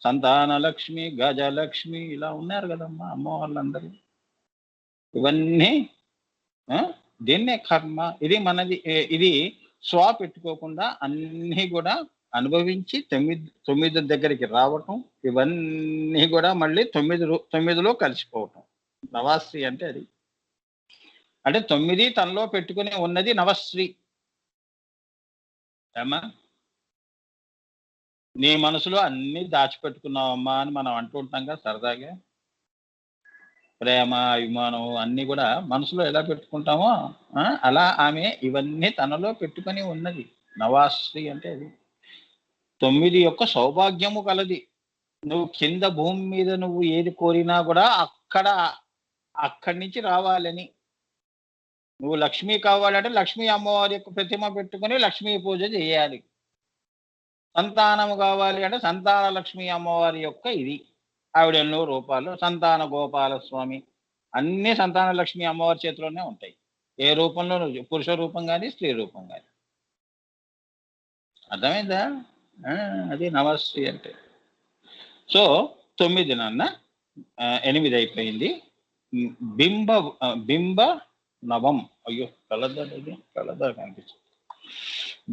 సంతానలక్ష్మి, గజలక్ష్మి ఇలా ఉన్నారు కదమ్మా అమ్మ వాళ్ళందరూ. ఇవన్నీ దీన్నే కర్మ. ఇది మనది. ఇది స్వా పెట్టుకోకుండా అన్నీ కూడా అనుభవించి 9 దగ్గరికి రావటం, ఇవన్నీ కూడా మళ్ళీ 9లో కలిసిపోవటం. నవాశ్రీ అంటే అది. అంటే 9 తనలో పెట్టుకుని ఉన్నది నవశ్రీ. ఏమా నీ మనసులో అన్ని దాచిపెట్టుకున్నావమ్మా అని మనం అంటుంటాం కదా సరదాగా. ప్రేమ, అభిమానం అన్ని కూడా మనసులో ఎలా పెట్టుకుంటామో అలా ఆమె ఇవన్నీ తనలో పెట్టుకొని ఉన్నది. నవాశ్రీ అంటే అది 9 యొక్క సౌభాగ్యము కలది. నువ్వు కింద భూమి మీద నువ్వు ఏది కోరినా కూడా అక్కడి నుంచి రావాలని. నువ్వు లక్ష్మి కావాలంటే లక్ష్మీ అమ్మవారి యొక్క ప్రతిమ పెట్టుకొని లక్ష్మీ పూజ చేయాలి. సంతానము కావాలి అంటే సంతాన లక్ష్మీ అమ్మవారి యొక్క ఇది. ఆవిడ ఎన్నో రూపాలు. సంతాన గోపాల స్వామి అన్ని సంతాన లక్ష్మి అమ్మవారి చేతిలోనే ఉంటాయి. ఏ రూపంలో నువ్వు, పురుష రూపం కానీ స్త్రీ రూపం కానీ. అర్థమైందా? అది నవశ్రీ అంటే. సో 9 నాన్న, 8 అయిపోయింది. బింబ నవం. అయ్యో కలదా కనిపిస్తుంది.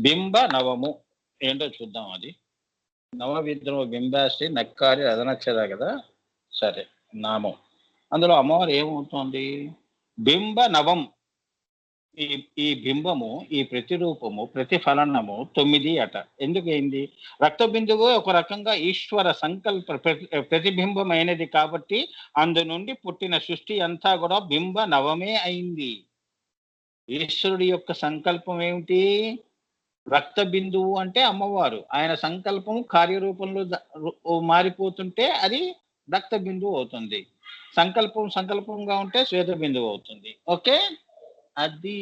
బింబ నవము ఏంటో చూద్దాం. అది నవవిద్రమ బింబాశ్రీ నక్కారి రథనక్షర కదా. సరే, నామం. అందులో అమ్మవారు ఏమవుతోంది? బింబ నవం. ఈ బింబము, ఈ ప్రతిరూపము, ప్రతిఫలనము 9 అట. ఎందుకైంది? రక్త బిందువు ఒక రకంగా ఈశ్వర సంకల్ప ప్రతిబింబమైనది కాబట్టి అందు నుండి పుట్టిన సృష్టి అంతా కూడా బింబ నవమే అయింది. ఈశ్వరుడి యొక్క సంకల్పం ఏమిటి? రక్త బిందువు అంటే అమ్మవారు. ఆయన సంకల్పం కార్యరూపంలో మారిపోతుంటే అది రక్త బిందువు అవుతుంది. సంకల్పంగా ఉంటే శ్వేత బిందువు అవుతుంది. ఓకే, అది.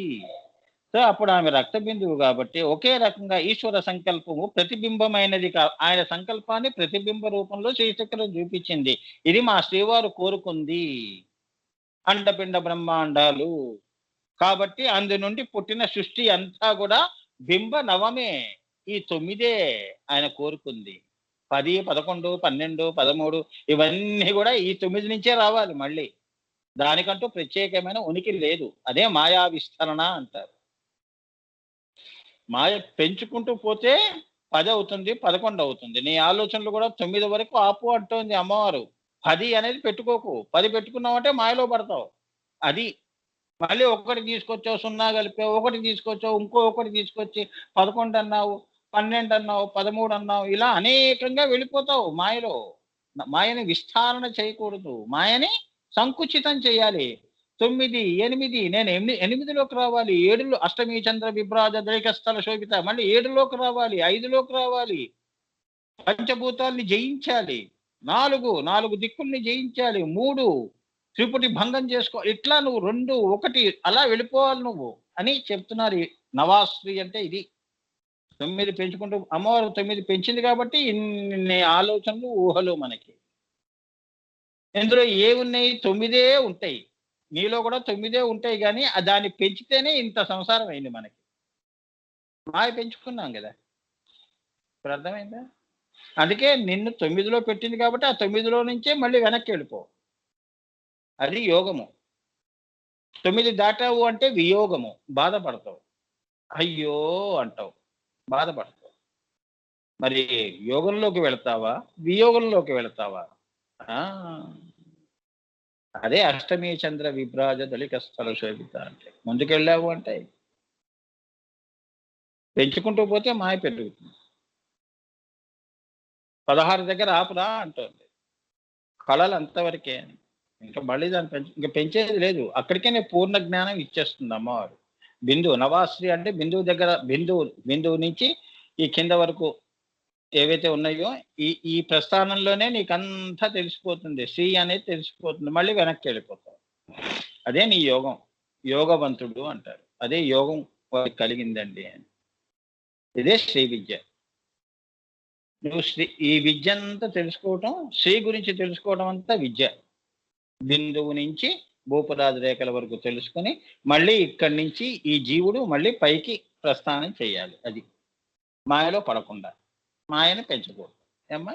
సో అప్పుడు ఆమె రక్త బిందువు కాబట్టి ఒకే రకంగా ఈశ్వర సంకల్పము ప్రతిబింబమైనది. ఆయన సంకల్పాన్ని ప్రతిబింబ రూపంలో శ్రీచక్రం చూపించింది. ఇది మా శ్రీవారు కోరుకుంది. అండపిండ బ్రహ్మాండాలు కాబట్టి అందు నుండి పుట్టిన సృష్టి అంతా కూడా బింబ నవమే. ఈ 9 ఆయన కోరుకుంది. 10, 11, 12, 13 ఇవన్నీ కూడా ఈ 9 నుంచే రావాలి. మళ్ళీ దానికంటూ ప్రత్యేకమైన ఉనికి లేదు. అదే మాయా విస్తరణ అంటారు. మాయ పెంచుకుంటూ పోతే 10 అవుతుంది, 11 అవుతుంది. నీ ఆలోచనలు కూడా 9 వరకు ఆపు అంటోంది అమ్మవారు. 10 అనేది పెట్టుకోకు. 10 పెట్టుకున్నావంటే మాయలో పడతావు. అది మళ్ళీ ఒకటి తీసుకొచ్చావు, 0 కలిపావు, ఒకటి తీసుకొచ్చావు, ఒకటి తీసుకొచ్చి 11 అన్నావు, 12 అన్నావు, 13 అన్నావు, ఇలా అనేకంగా వెళ్ళిపోతావు మాయలో. మాయని విస్తారణ చేయకూడదు, మాయని సంకుచితం చేయాలి. 9, 8 నేను 8లోకి రావాలి. 7లో అష్టమి చంద్ర విభ్రాజ దైకస్థల శోభిత, మళ్ళీ 7లోకి రావాలి, 5లోకి రావాలి. పంచభూతాల్ని జయించాలి. 4 దిక్కుల్ని జయించాలి. 3 త్రిపుటి భంగం చేసుకో. ఇట్లా నువ్వు 2, 1 అలా వెళ్ళిపోవాలి నువ్వు అని చెప్తున్నారు. నవాశ్రీ అంటే ఇది. 9 పెంచుకుంటూ అమ్మవారు 9 పెంచింది కాబట్టి ఇన్ని ఆలోచనలు, ఊహలు మనకి. ఇందులో ఏమున్నాయి? 9 ఉంటాయి. నీలో కూడా 9 ఉంటాయి. కానీ దాన్ని పెంచితేనే ఇంత సంసారం అయింది మనకి. మాయ పెంచుకున్నాం కదా. ఇప్పుడు అర్థమైందా? అందుకే నిన్ను 9లో పెట్టింది కాబట్టి ఆ 9లో నుంచే మళ్ళీ వెనక్కి వెళ్ళిపో. అది యోగము. 9 దాటావు అంటే వియోగము. బాధపడతావు, అయ్యో అంటావు, బాధపడతావు. మరి యోగంలోకి వెళతావా, వియోగంలోకి వెళతావా? అదే అష్టమి చంద్ర విభ్రాజ దళిక స్థల శోభిత అంటే. ముందుకెళ్ళావు అంటే పెంచుకుంటూ పోతే మాయ పెరుగుతుంది. 16 దగ్గర ఆపురా అంటుంది. కళలు అంతవరకే అని. ఇంకా మళ్ళీ దాన్ని ఇంక పెంచేది లేదు. అక్కడికే పూర్ణ జ్ఞానం ఇచ్చేస్తుంది అమ్మవారు. బిందువు నవాశ్రీ అంటే బిందువు దగ్గర బిందువు నుంచి ఈ కింద వరకు ఏవైతే ఉన్నాయో ఈ ప్రస్థానంలోనే నీకంతా తెలిసిపోతుంది. శ్రీ అనేది తెలిసిపోతుంది. మళ్ళీ వెనక్కి వెళ్ళిపోతావు. అదే నీ యోగం. యోగవంతుడు అంటారు. అదే యోగం వారికి కలిగిందండి అని. ఇదే శ్రీ విద్య. నువ్వు ఈ విద్య అంతా తెలుసుకోవటం, శ్రీ గురించి తెలుసుకోవడం అంతా విద్య. బిందువు నుంచి భూపరాజ రేఖల వరకు తెలుసుకొని మళ్ళీ ఇక్కడి నుంచి ఈ జీవుడు మళ్ళీ పైకి ప్రస్థానం చేయాలి. అది మాయలో పడకుండా, మాయను పెంచకూడదు. ఏమ్మా?